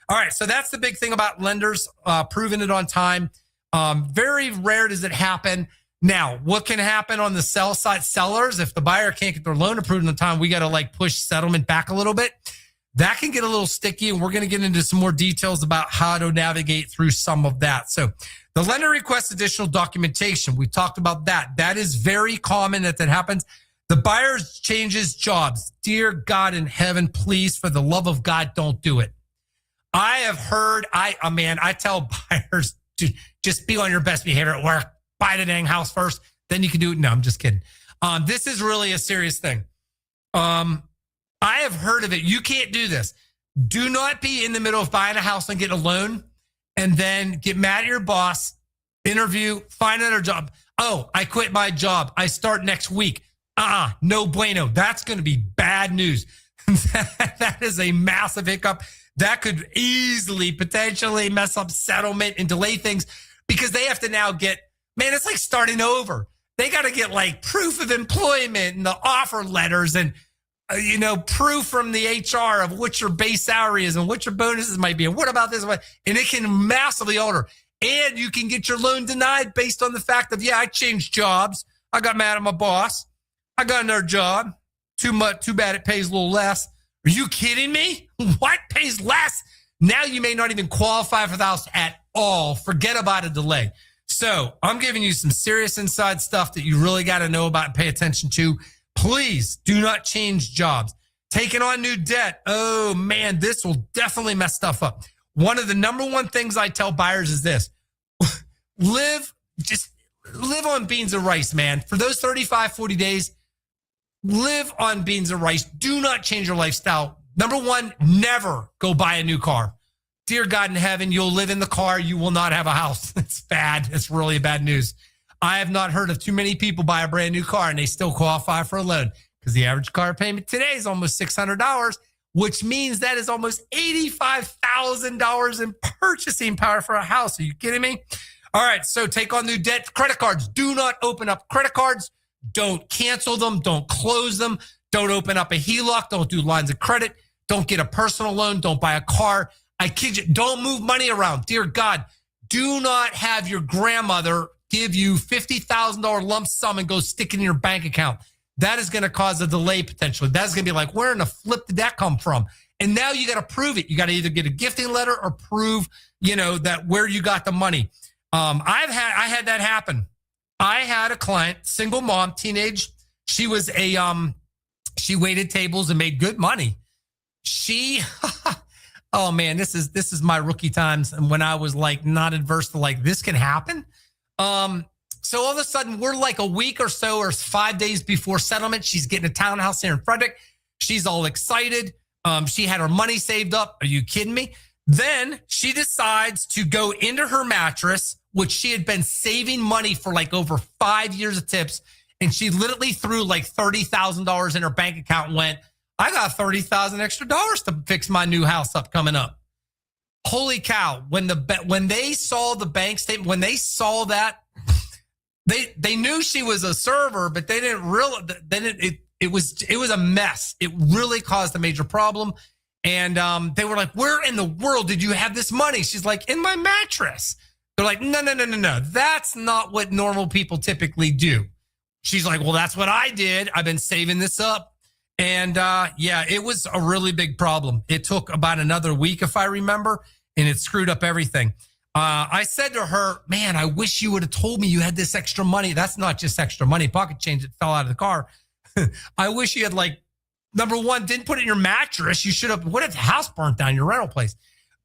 all right. So that's the big thing about lenders, proving it on time. Very rare does it happen. Now, what can happen on the sell side? Sellers, if the buyer can't get their loan approved in time, we got to like push settlement back a little bit. That can get a little sticky, and we're going to get into some more details about how to navigate through some of that. So The lender requests additional documentation. We talked about that. That is very common that happens. The buyer changes jobs. Dear God in heaven, please, for the love of God, don't do it. I have heard, I tell buyers to just be on your best behavior at work. Buy the dang house first, then you can do it. No, I'm just kidding. This is really a serious thing. I have heard of it. You can't do this. Do not be in the middle of buying a house and get a loan and then get mad at your boss, interview, find another job. Oh, I quit my job. I start next week. No bueno. That's going to be bad news. That is a massive hiccup. That could easily, potentially mess up settlement and delay things because they have to now get, man, it's like starting over. They got to get like proof of employment and the offer letters and, proof from the HR of what your base salary is and what your bonuses might be. And what about this? And it can massively alter. And you can get your loan denied based on the fact of, I changed jobs. I got mad at my boss. I got another job. Too bad it pays a little less. Are you kidding me? What pays less? Now you may not even qualify for the house at all. Forget about a delay. So I'm giving you some serious inside stuff that you really got to know about and pay attention to. Please do not change jobs. Taking on new debt. Oh man, this will definitely mess stuff up. One of the number one things I tell buyers is this. Live on beans and rice, man. For those 35, 40 days, live on beans and rice. Do not change your lifestyle. Number one, never go buy a new car. Dear God in heaven, you'll live in the car. You will not have a house. It's bad. It's really bad news. I have not heard of too many people buy a brand new car and they still qualify for a loan because the average car payment today is almost $600, which means that is almost $85,000 in purchasing power for a house. Are you kidding me? All right. So take on new debt. Credit cards. Do not open up credit cards. Don't cancel them. Don't close them. Don't open up a HELOC. Don't do lines of credit. Don't get a personal loan. Don't buy a car. I kid you. Don't move money around. Dear God, do not have your grandmother give you $50,000 lump sum and go stick it in your bank account. That is going to cause a delay potentially. That's going to be like, where in the flip did that come from? And now you got to prove it. You got to either get a gifting letter or prove, that where you got the money. I had that happen. I had a client, single mom, teenage. She was she waited tables and made good money. Oh man, this is my rookie times. And when I was like not adverse to like, this can happen. So all of a sudden we're like a week or so or 5 days before settlement. She's getting a townhouse here in Frederick. She's all excited. She had her money saved up. Are you kidding me? Then she decides to go into her mattress, which she had been saving money for like over 5 years of tips. And she literally threw like $30,000 in her bank account and went, I got $30,000 extra dollars to fix my new house up coming up. Holy cow. When they saw the bank statement, when they saw that, they knew she was a server, but they didn't realize. Then it was a mess. It really caused a major problem. And they were like, where in the world did you have this money? She's like, in my mattress. They're like, no. That's not what normal people typically do. She's like, well, that's what I did. I've been saving this up. And it was a really big problem. It took about another week, if I remember, and it screwed up everything. I said to her, man, I wish you would have told me you had this extra money. That's not just extra money. Pocket change that fell out of the car. I wish you had number one, didn't put it in your mattress. You should have. What if the house burnt down, your rental place?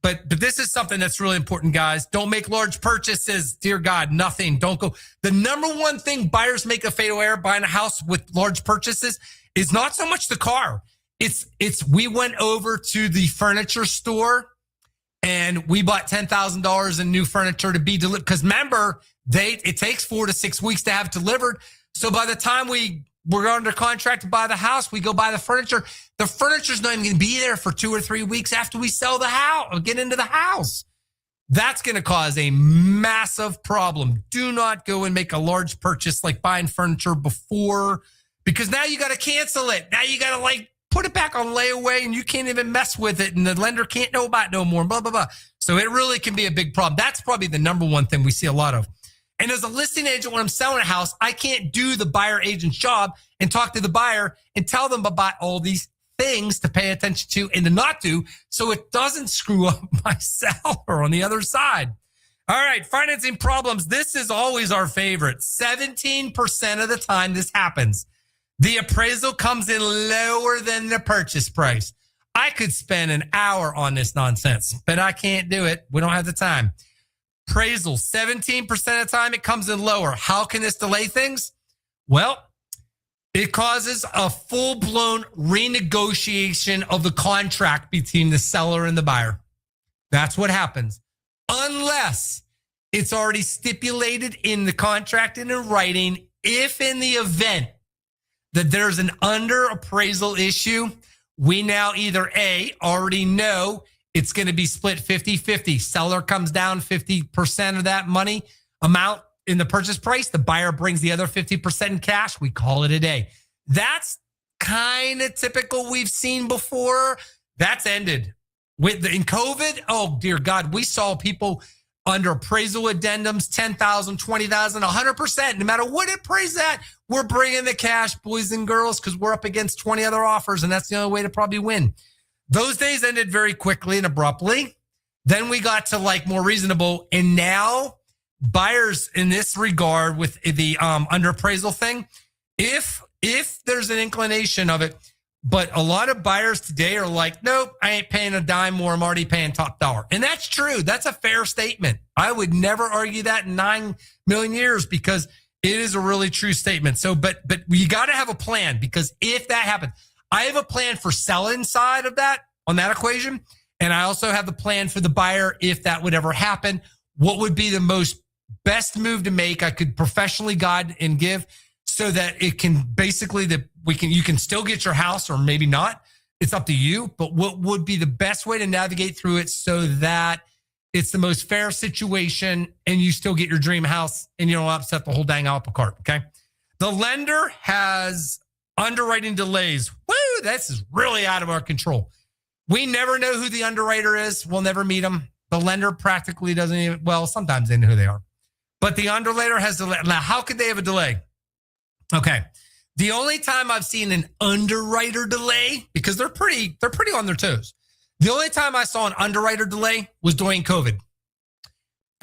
But this is something that's really important, guys. Don't make large purchases. Dear God, nothing. Don't go. The number one thing buyers make a fatal error buying a house with large purchases is not so much the car. It's we went over to the furniture store and we bought $10,000 in new furniture to be delivered. Because remember, it takes 4 to 6 weeks to have delivered. So by the time we're under contract to buy the house, we go buy the furniture. The furniture's not even going to be there for 2 or 3 weeks after we sell the house or get into the house. That's going to cause a massive problem. Do not go and make a large purchase like buying furniture before, because now you got to cancel it. Now you got to put it back on layaway and you can't even mess with it. And the lender can't know about it no more, blah, blah, blah. So it really can be a big problem. That's probably the number one thing we see a lot of. And as a listing agent, when I'm selling a house, I can't do the buyer agent's job and talk to the buyer and tell them about all these things to pay attention to and to not do, so it doesn't screw up my seller on the other side. All right, financing problems. This is always our favorite. 17% of the time this happens. The appraisal comes in lower than the purchase price. I could spend an hour on this nonsense, but I can't do it. We don't have the time. Appraisal, 17% of the time it comes in lower. How can this delay things? Well, it causes a full-blown renegotiation of the contract between the seller and the buyer. That's what happens. Unless it's already stipulated in the contract and in writing, if in the event that there's an under appraisal issue, we now either A, already know it's going to be split 50-50. Seller comes down 50% of that money amount in the purchase price. The buyer brings the other 50% in cash. We call it a day. That's kind of typical we've seen before. That's ended. In COVID, oh, dear God, we saw people under appraisal addendums, 10,000, 20,000, 100%. No matter what it appraised at, we're bringing the cash, boys and girls, because we're up against 20 other offers, and that's the only way to probably win. Those days ended very quickly and abruptly. Then we got to like more reasonable, and now buyers in this regard with the under appraisal thing, if there's an inclination of it, but a lot of buyers today are like, nope, I ain't paying a dime more. I'm already paying top dollar. And that's true. That's a fair statement. I would never argue that in 9 million years because it is a really true statement. So, but you got to have a plan, because if that happens, I have a plan for selling side of that on that equation. And I also have the plan for the buyer if that would ever happen. What would be the best move to make I could professionally guide and give so that it can basically you can still get your house, or maybe not. It's up to you. But what would be the best way to navigate through it so that it's the most fair situation and you still get your dream house and you don't upset the whole dang apple cart, okay? The lender has underwriting delays. Woo, this is really out of our control. We never know who the underwriter is. We'll never meet them. The lender practically doesn't even, well, sometimes they know who they are. But the underwriter has delay. Now, how could they have a delay? Okay. The only time I've seen an underwriter delay, because they're pretty on their toes. The only time I saw an underwriter delay was during COVID.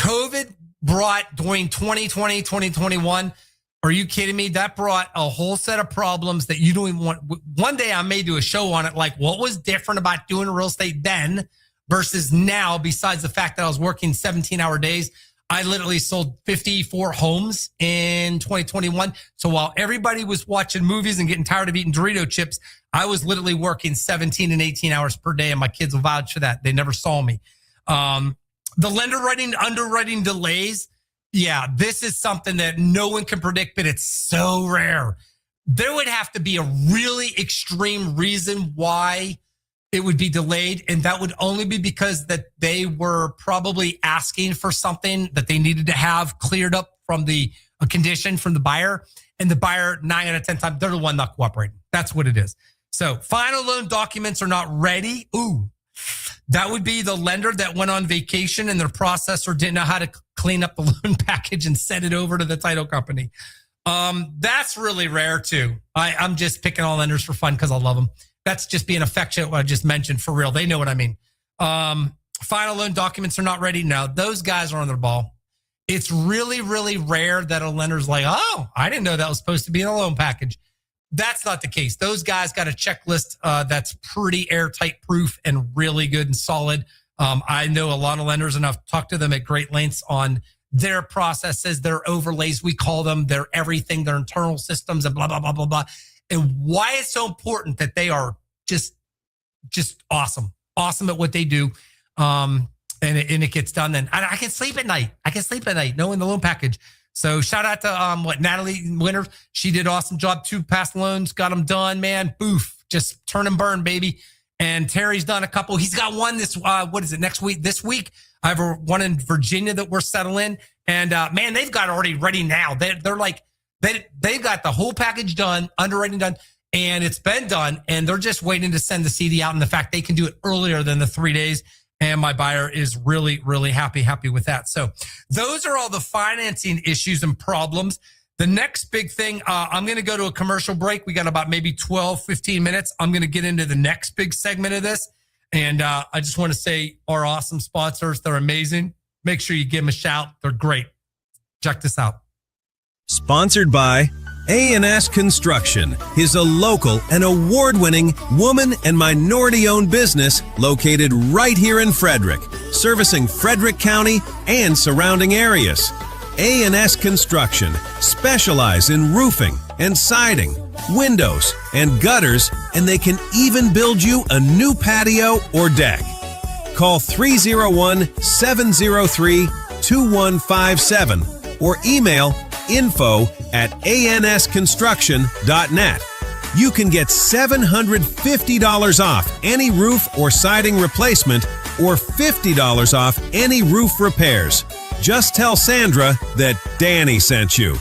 COVID brought during 2020, 2021. Are you kidding me? That brought a whole set of problems that you don't even want. One day I may do a show on it, like what was different about doing real estate then versus now, besides the fact that I was working 17-hour days. I literally sold 54 homes in 2021. So while everybody was watching movies and getting tired of eating Dorito chips, I was literally working 17 and 18 hours per day, and my kids will vouch for that. They never saw me. The underwriting delays, yeah, this is something that no one can predict, but it's so rare. There would have to be a really extreme reason why it would be delayed, and that would only be because that they were probably asking for something that they needed to have cleared up from a condition from the buyer, and the buyer 9 out of 10 times, they're the one not cooperating. That's what it is. So final loan documents are not ready. Ooh, that would be the lender that went on vacation and their processor didn't know how to clean up the loan package and send it over to the title company. That's really rare too. I'm just picking on lenders for fun because I love them. That's just being affectionate, what I just mentioned, for real. They know what I mean. Final loan documents are not ready. No, those guys are on their ball. It's really, really rare that a lender's like, oh, I didn't know that was supposed to be in a loan package. That's not the case. Those guys got a checklist that's pretty airtight proof and really good and solid. I know a lot of lenders, and I've talked to them at great lengths on their processes, their overlays, we call them, their everything, their internal systems, and blah, blah, blah, blah, blah. And why it's so important that they are just awesome at what they do. And it gets done then. I can sleep at night. Knowing the loan package. So shout out to Natalie Winters. She did an awesome job. 2 past loans, got them done, man. Boof, just turn and burn, baby. And Terry's done a couple. He's got one this, next week? This week, I have one in Virginia that we're settling. And man, they've got it already ready now. They're like, they've got the whole package done, underwriting done, and it's been done. And they're just waiting to send the CD out. And the fact they can do it earlier than the 3 days. And my buyer is really, really happy with that. So those are all the financing issues and problems. The next big thing, I'm going to go to a commercial break. We got about maybe 12, 15 minutes. I'm going to get into the next big segment of this. And I just want to say our awesome sponsors, they're amazing. make sure you give them a shout. They're great. Check this out. Sponsored by A&S Construction is a local and award-winning woman and minority-owned business located right here in Frederick, servicing Frederick County and surrounding areas. A&S Construction specialize in roofing and siding, windows and gutters, and they can even build you a new patio or deck. Call 301-703-2157 or email info@ansconstruction.net. You can get $750 off any roof or siding replacement or $50 off any roof repairs. Just tell Sandra that Danny sent you.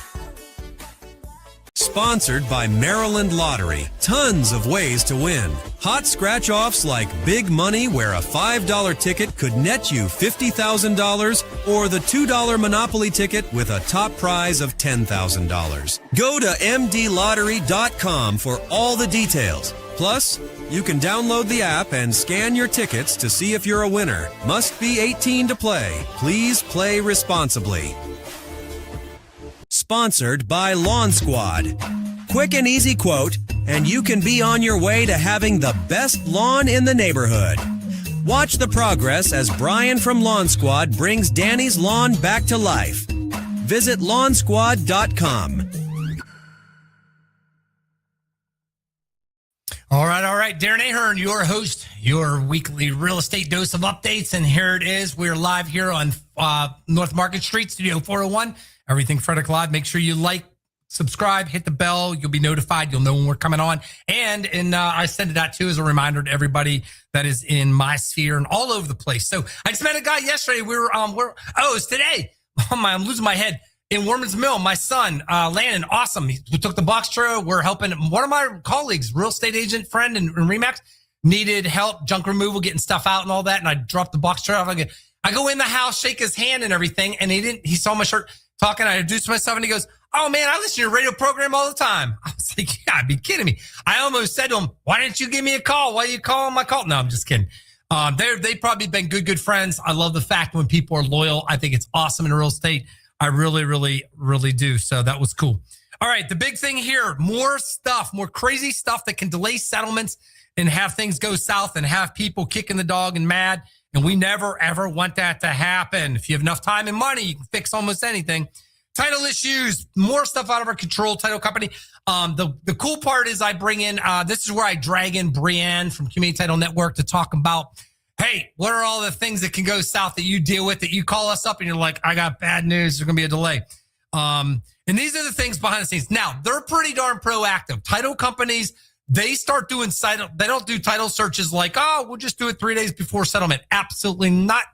Sponsored by Maryland Lottery. Tons of ways to win. Hot scratch-offs like Big Money, where a $5 ticket could net you $50,000, or the $2 Monopoly ticket with a top prize of $10,000. Go to mdlottery.com for all the details. Plus, you can download the app and scan your tickets to see if you're a winner. Must be 18 to play. Please play responsibly. Sponsored by Lawn Squad. Quick and easy quote, and you can be on your way to having the best lawn in the neighborhood. Watch the progress as Brian from Lawn Squad brings Danny's lawn back to life. Visit lawnsquad.com. All right. Darren Ahearn, your host, your weekly real estate dose of updates. And here it is. We're live here on North Market Street, Studio 401. Everything Frederick Live. Make sure you like, subscribe, hit the bell. You'll be notified. You'll know when we're coming on. And I send it out too as a reminder to everybody that is in my sphere and all over the place. So I just met a guy yesterday. It's today. I'm losing my head. In Worman's Mill, my son, Landon, awesome. We took the box truck. We're helping one of my colleagues, real estate agent friend in Remax, needed help, junk removal, getting stuff out and all that. And I dropped the box truck. I go in the house, shake his hand and everything. And he saw my shirt talking. I introduced myself and he goes, "Oh man, I listen to your radio program all the time." I was like, "You gotta be kidding me." I almost said to him, "Why didn't you give me a call? Why are you calling my call?" No, I'm just kidding. They've probably been good friends. I love the fact when people are loyal. I think it's awesome in real estate. I really, really, really do. So that was cool. All right. The big thing here, more crazy stuff that can delay settlements and have things go south and have people kicking the dog and mad. And we never, ever want that to happen. If you have enough time and money, you can fix almost anything. Title issues, more stuff out of our control, title company. The cool part is I bring in, this is where I drag in Brianne from Community Title Network to talk about, hey, what are all the things that can go south that you deal with, that you call us up and you're like, I got bad news. There's going to be a delay. And these are the things behind the scenes. Now, they're pretty darn proactive. Title companies, they start doing they don't do title searches like, oh, we'll just do it 3 days before settlement. Absolutely not.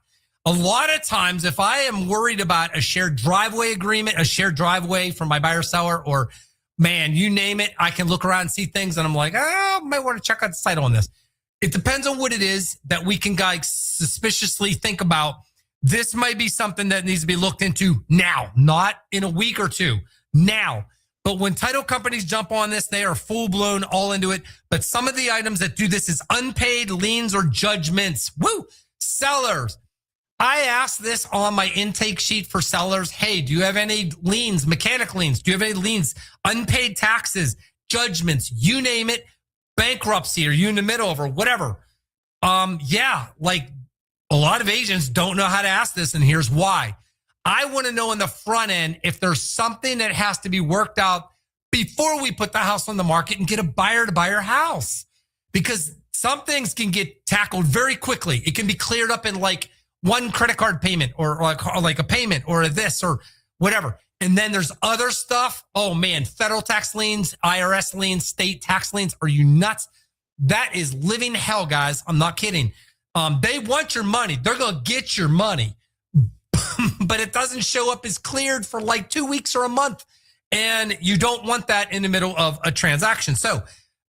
A lot of times, if I am worried about a shared driveway agreement, a shared driveway from my buyer seller, or man, you name it, I can look around and see things and I'm like, I might want to check out the title on this. It depends on what it is that we can suspiciously think about. This might be something that needs to be looked into now, not in a week or two, now. But when title companies jump on this, they are full blown all into it. But some of the items that do this is unpaid liens or judgments. Woo! Sellers. I asked this on my intake sheet for sellers. Hey, do you have any liens, mechanic liens? Do you have any liens, unpaid taxes, judgments, you name it, bankruptcy, or you in the middle of or whatever? Like a lot of agents don't know how to ask this, and here's why. I want to know in the front end if there's something that has to be worked out before we put the house on the market and get a buyer to buy your house. Because some things can get tackled very quickly. It can be cleared up in like one credit card payment or like a payment or this or whatever. And then there's other stuff. Oh man, federal tax liens, IRS liens, state tax liens. Are you nuts? That is living hell, guys. I'm not kidding. They want your money. They're going to get your money, but it doesn't show up as cleared for like 2 weeks or a month. And you don't want that in the middle of a transaction. So,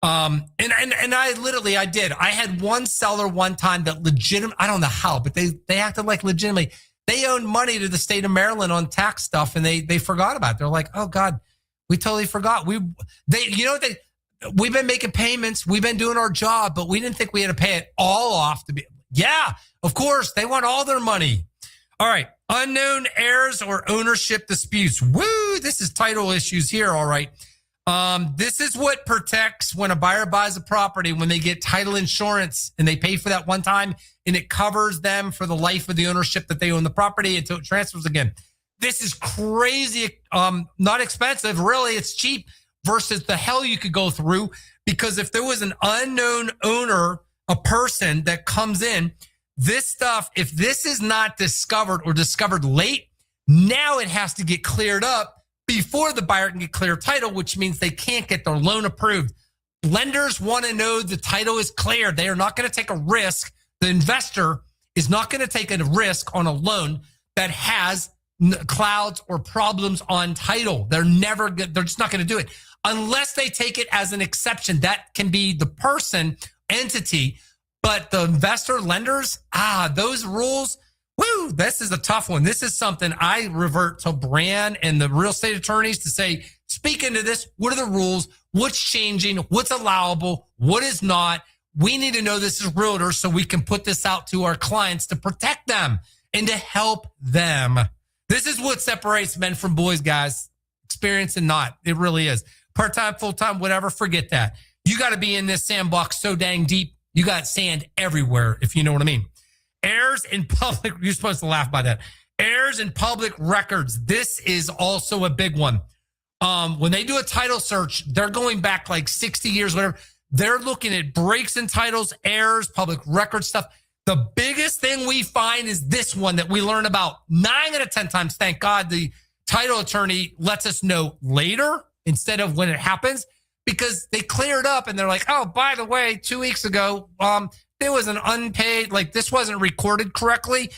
and I did. I had one seller one time that I don't know how, but they acted like legitimately. They owed money to the state of Maryland on tax stuff, and they forgot about it. They're like, oh God, we totally forgot. We've been making payments. We've been doing our job, but we didn't think we had to pay it all off to be. Yeah, of course. They want all their money. All right. Unknown heirs or ownership disputes. Woo, this is title issues here, all right. This is what protects when a buyer buys a property, when they get title insurance and they pay for that one time and it covers them for the life of the ownership that they own the property until it transfers again. This is crazy, not expensive. Really, it's cheap versus the hell you could go through, because if there was an unknown owner, a person that comes in, this stuff, if this is not discovered or discovered late, now it has to get cleared up before the buyer can get clear title, which means they can't get their loan approved. Lenders want to know the title is clear. They are not going to take a risk. The investor is not going to take a risk on a loan that has clouds or problems on title. They're just not going to do it unless they take it as an exception. That can be the person, entity, but the investor, lenders, those rules, woo, this is a tough one. This is something I revert to Bran and the real estate attorneys to say, speak into this. What are the rules? What's changing? What's allowable? What is not? We need to know this as realtors so we can put this out to our clients to protect them and to help them. This is what separates men from boys, guys. Experience and not. It really is. Part-time, full-time, whatever, forget that. You got to be in this sandbox so dang deep. You got sand everywhere, if you know what I mean. Heirs in public, you're supposed to laugh by that. Heirs in public records. This is also a big one. When they do a title search, they're going back like 60 years, whatever. They're looking at breaks in titles, heirs, public record stuff. The biggest thing we find is this one that we learn about 9 out of 10 times. Thank God the title attorney lets us know later instead of when it happens, because they clear it up and they're like, oh, by the way, 2 weeks ago, there was an unpaid, like this wasn't recorded correctly.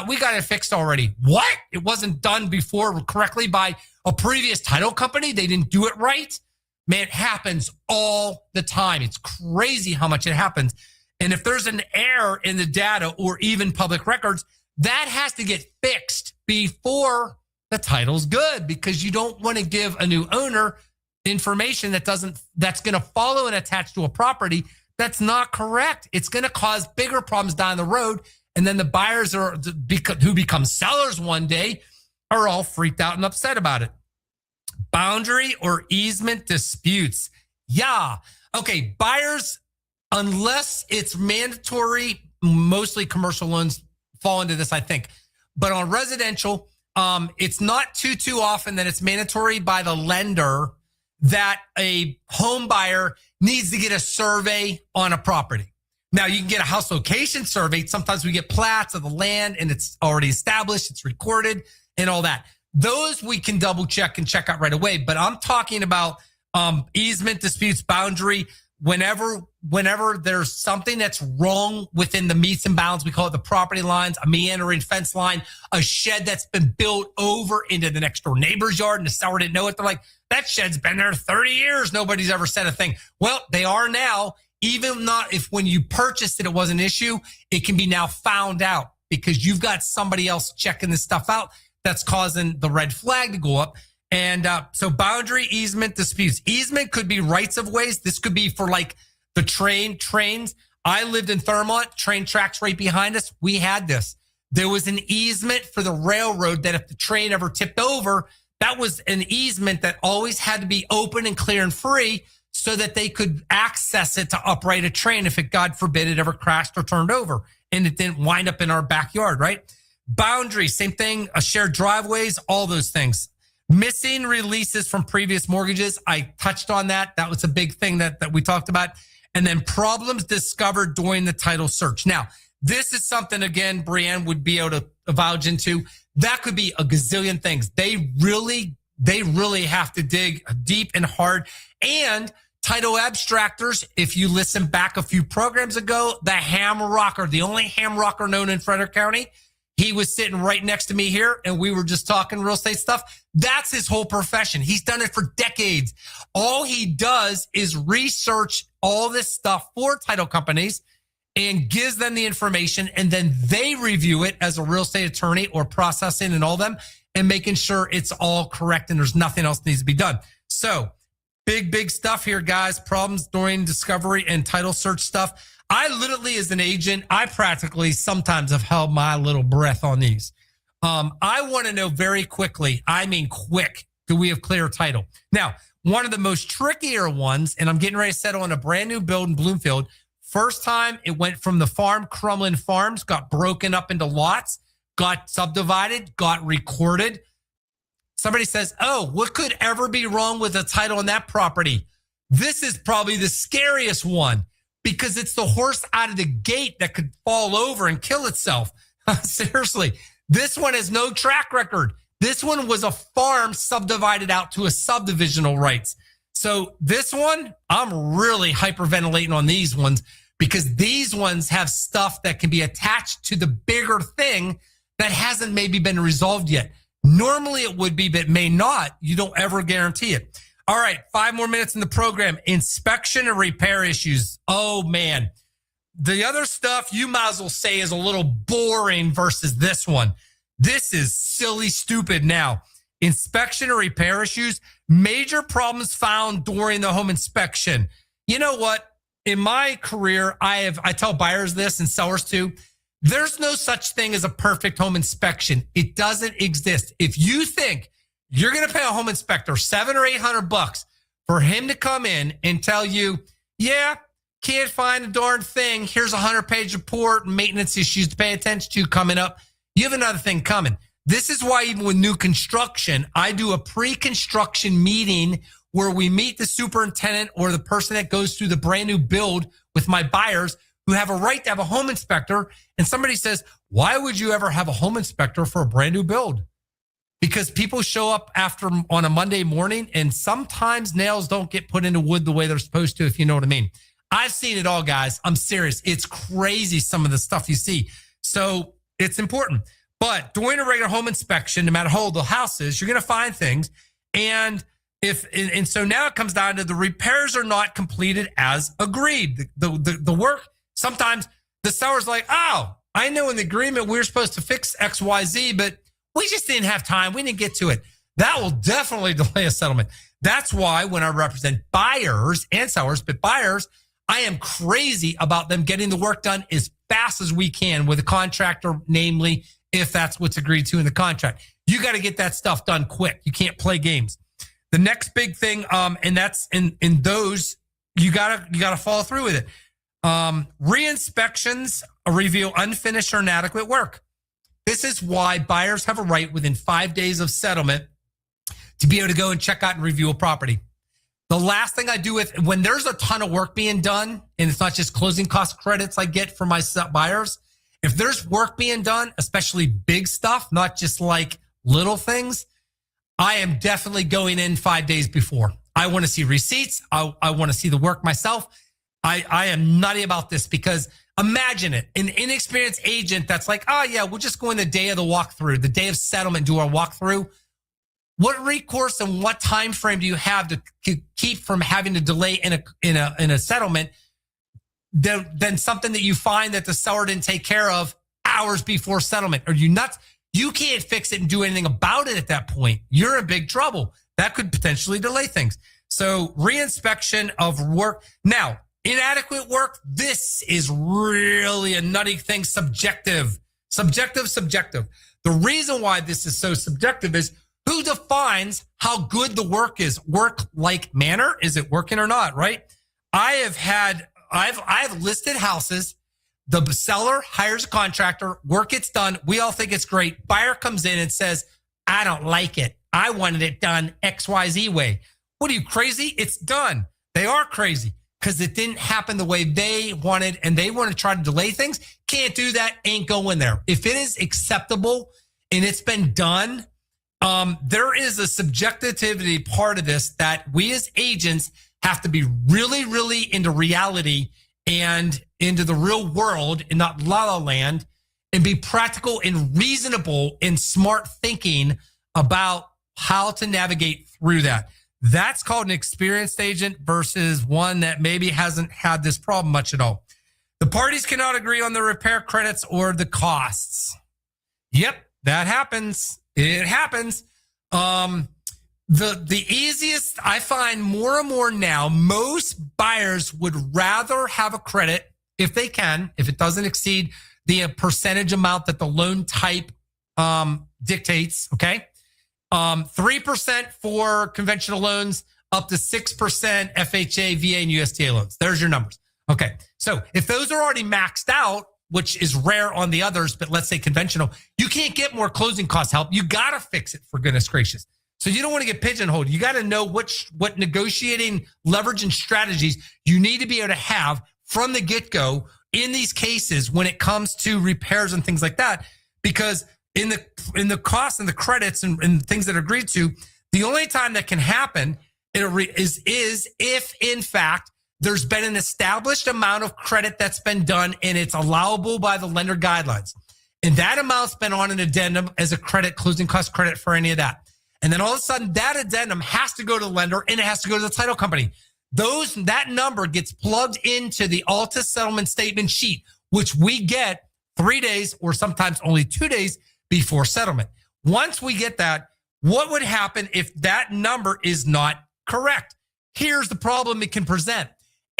We got it fixed already. What? It wasn't done before correctly by a previous title company. They didn't do it right. Man, it happens all the time. It's crazy how much it happens. And if there's an error in the data or even public records, that has to get fixed before the title's good, because you don't want to give a new owner information that's going to follow and attach to a property that's not correct. It's going to cause bigger problems down the road. And then the buyers who become sellers one day are all freaked out and upset about it. Boundary or easement disputes. Yeah. Okay. Buyers, unless it's mandatory, mostly commercial loans fall into this, I think. But on residential, it's not too often that it's mandatory by the lender that a home buyer needs to get a survey on a property. Now, you can get a house location survey. Sometimes we get plats of the land and it's already established, it's recorded and all that. Those we can double check and check out right away. But I'm talking about easement disputes, boundary, whenever there's something that's wrong within the meets and bounds, we call it the property lines, a meandering fence line, a shed that's been built over into the next door neighbor's yard and the seller didn't know it. They're like, that shed's been there 30 years. Nobody's ever said a thing. Well, they are now. Even not if when you purchased it, it was an issue, it can be now found out because you've got somebody else checking this stuff out that's causing the red flag to go up. And so boundary easement disputes. Easement could be rights of ways. This could be for like the trains. I lived in Thurmont, train tracks right behind us. We had this. There was an easement for the railroad that if the train ever tipped over, that was an easement that always had to be open and clear and free so that they could access it to upright a train if it, God forbid, it ever crashed or turned over and it didn't wind up in our backyard, right? Boundaries, same thing, shared driveways, all those things. Missing releases from previous mortgages. I touched on that. That was a big thing that we talked about. And then problems discovered during the title search. Now, this is something, again, Brianne would be able to vouch into. That could be a gazillion things. They really have to dig deep and hard. And title abstractors, if you listen back a few programs ago, the ham rocker, the only ham rocker known in Frederick County, he was sitting right next to me here and we were just talking real estate stuff. That's his whole profession. He's done it for decades. All he does is research all this stuff for title companies and gives them the information, and then they review it as a real estate attorney or processing and all them and making sure it's all correct and there's nothing else needs to be done. So big stuff here, guys. Problems during discovery and title search stuff. I literally, as an agent, I practically sometimes have held my little breath on these. I want to know very quickly, I mean quick, do we have clear title? Now, one of the most trickier ones, and I'm getting ready to settle on a brand new build in Bloomfield. First time it went from the farm, Crumlin Farms, got broken up into lots, got subdivided, got recorded. Somebody says, oh, what could ever be wrong with the title on that property? This is probably the scariest one because it's the horse out of the gate that could fall over and kill itself. Seriously, this one has no track record. This one was a farm subdivided out to a subdivisional rights. So this one, I'm really hyperventilating on these ones because these ones have stuff that can be attached to the bigger thing that hasn't maybe been resolved yet. Normally it would be, but may not. You don't ever guarantee it. All right, 5 more minutes in the program. Inspection and repair issues. Oh, man. The other stuff you might as well say is a little boring versus this one. This is silly, stupid now. Inspection and repair issues, major problems found during the home inspection. You know what? In my career, I tell buyers this and sellers too. There's no such thing as a perfect home inspection. It doesn't exist. If you think you're going to pay a home inspector $700 or $800 for him to come in and tell you, yeah, can't find a darn thing. Here's a 100-page report, maintenance issues to pay attention to coming up. You have another thing coming. This is why even with new construction, I do a pre-construction meeting where we meet the superintendent or the person that goes through the brand new build with my buyers who have a right to have a home inspector. And somebody says, why would you ever have a home inspector for a brand new build? Because people show up on a Monday morning and sometimes nails don't get put into wood the way they're supposed to, if you know what I mean. I've seen it all, guys. I'm serious. It's crazy, some of the stuff you see. So it's important. But during a regular home inspection, no matter how old the house is, you're going to find things. And so now it comes down to the repairs are not completed as agreed. The work, sometimes the seller's like, oh, I know in the agreement we were supposed to fix X, Y, Z, but we just didn't have time. We didn't get to it. That will definitely delay a settlement. That's why when I represent buyers and sellers, but buyers, I am crazy about them getting the work done as fast as we can with a contractor, namely, if that's what's agreed to in the contract. You got to get that stuff done quick. You can't play games. The next big thing, and that's in those, you gotta follow through with it. Re-inspections reveal unfinished or inadequate work. This is why buyers have a right within 5 days of settlement to be able to go and check out and review a property. The last thing I do when there's a ton of work being done, and it's not just closing cost credits I get for my buyers, if there's work being done, especially big stuff, not just like little things, I am definitely going in 5 days before. I want to see receipts. I want to see the work myself. I am nutty about this because imagine it, an inexperienced agent that's like, oh yeah, we'll just go in the day of the walkthrough, the day of settlement, do our walkthrough. What recourse and what time frame do you have to keep from having to delay in a settlement than something that you find that the seller didn't take care of hours before settlement? Are you nuts? You can't fix it and do anything about it at that point. You're in big trouble. That could potentially delay things. So reinspection of work. Now, inadequate work, this is really a nutty thing. Subjective. The reason why this is so subjective is who defines how good the work is? Work-like manner? Is it working or not, right? I've listed houses. The seller hires a contractor. Work gets done. We all think it's great. Buyer comes in and says, I don't like it. I wanted it done XYZ way. What are you, crazy? It's done. They are crazy because it didn't happen the way they wanted and they want to try to delay things. Can't do that. Ain't going there. If it is acceptable and it's been done, there is a subjectivity part of this that we as agents have to be really, really into reality and into the real world and not la la land and be practical and reasonable and smart thinking about how to navigate through that. That's called an experienced agent versus one that maybe hasn't had this problem much at all. The parties cannot agree on the repair credits or the costs. Yep, that happens. It happens. The easiest I find more and more now, most buyers would rather have a credit if they can, if it doesn't exceed the percentage amount that the loan type dictates, okay? 3% for conventional loans, up to 6% FHA, VA, and USDA loans. There's your numbers. Okay, so if those are already maxed out, which is rare on the others, but let's say conventional, you can't get more closing cost help. You got to fix it, for goodness gracious. So you don't want to get pigeonholed. You got to know what negotiating leverage and strategies you need to be able to have from the get-go in these cases when it comes to repairs and things like that. Because in the costs and the credits and things that are agreed to, the only time that can happen is if, in fact, there's been an established amount of credit that's been done and it's allowable by the lender guidelines. And that amount's been on an addendum as a credit, closing cost credit for any of that. And then all of a sudden that addendum has to go to the lender and it has to go to the title company. That number gets plugged into the Alta settlement statement sheet, which we get 3 days or sometimes only 2 days before settlement. Once we get that, what would happen if that number is not correct? Here's the problem it can present.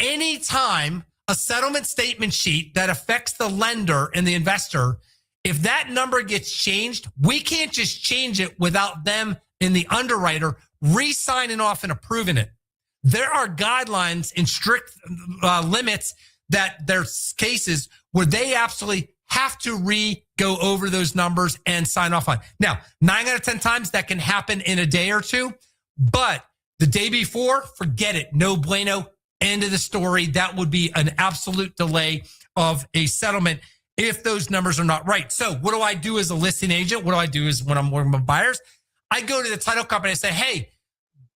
Anytime a settlement statement sheet that affects the lender and the investor, if that number gets changed, we can't just change it without them and the underwriter re-signing off and approving it. There are guidelines and strict limits that there's cases where they absolutely have to go over those numbers and sign off on. Now, 9 out of 10 times that can happen in a day or two, but the day before, forget it. No bueno. End of the story. That would be an absolute delay of a settlement if those numbers are not right. So what do I do as a listing agent? What do I do is when I'm working with buyers, I go to the title company and say, hey,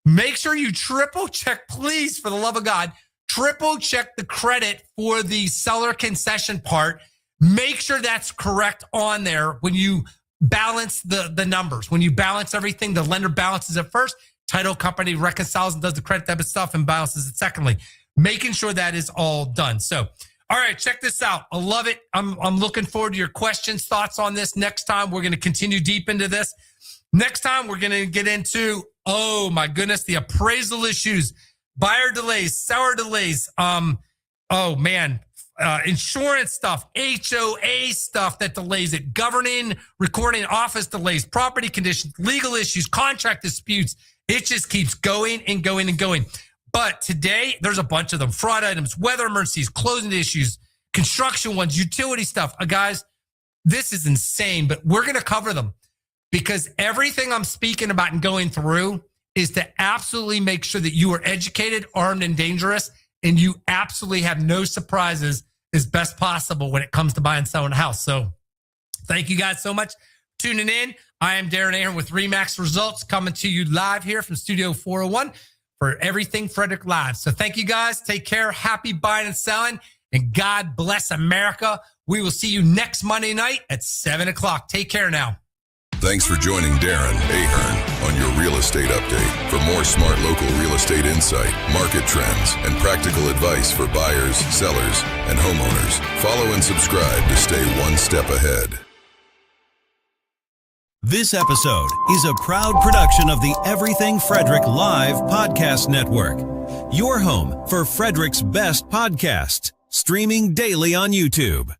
make sure you triple check, please, for the love of God, triple check the credit for the seller concession part. Make sure that's correct on there when you balance the numbers. When you balance everything, the lender balances it first. Title company reconciles and does the credit debit stuff and balances it secondly. Making sure that is all done. So, all right, check this out. I love it. I'm looking forward to your questions, thoughts on this. Next time, we're going to continue deep into this. Next time, we're going to get into, oh my goodness, the appraisal issues, buyer delays, seller delays. Insurance stuff, HOA stuff that delays it, governing, recording office delays, property conditions, legal issues, contract disputes. It just keeps going and going and going. But today, there's a bunch of them. Fraud items, weather emergencies, closing issues, construction ones, utility stuff. Guys, this is insane, but we're going to cover them because everything I'm speaking about and going through is to absolutely make sure that you are educated, armed, and dangerous, and you absolutely have no surprises as best possible when it comes to buying and selling a house. So thank you guys so much for tuning in. I am Darren Ahearn with RE/MAX Results coming to you live here from Studio 401 for Everything Frederick Live. So thank you guys. Take care. Happy buying and selling. And God bless America. We will see you next Monday night at 7 o'clock. Take care now. Thanks for joining Darren Ahearn on your real estate update. For more smart local real estate insight, market trends, and practical advice for buyers, sellers, and homeowners, follow and subscribe to stay one step ahead. This episode is a proud production of the Everything Frederick Live Podcast Network, your home for Frederick's best podcasts, streaming daily on YouTube.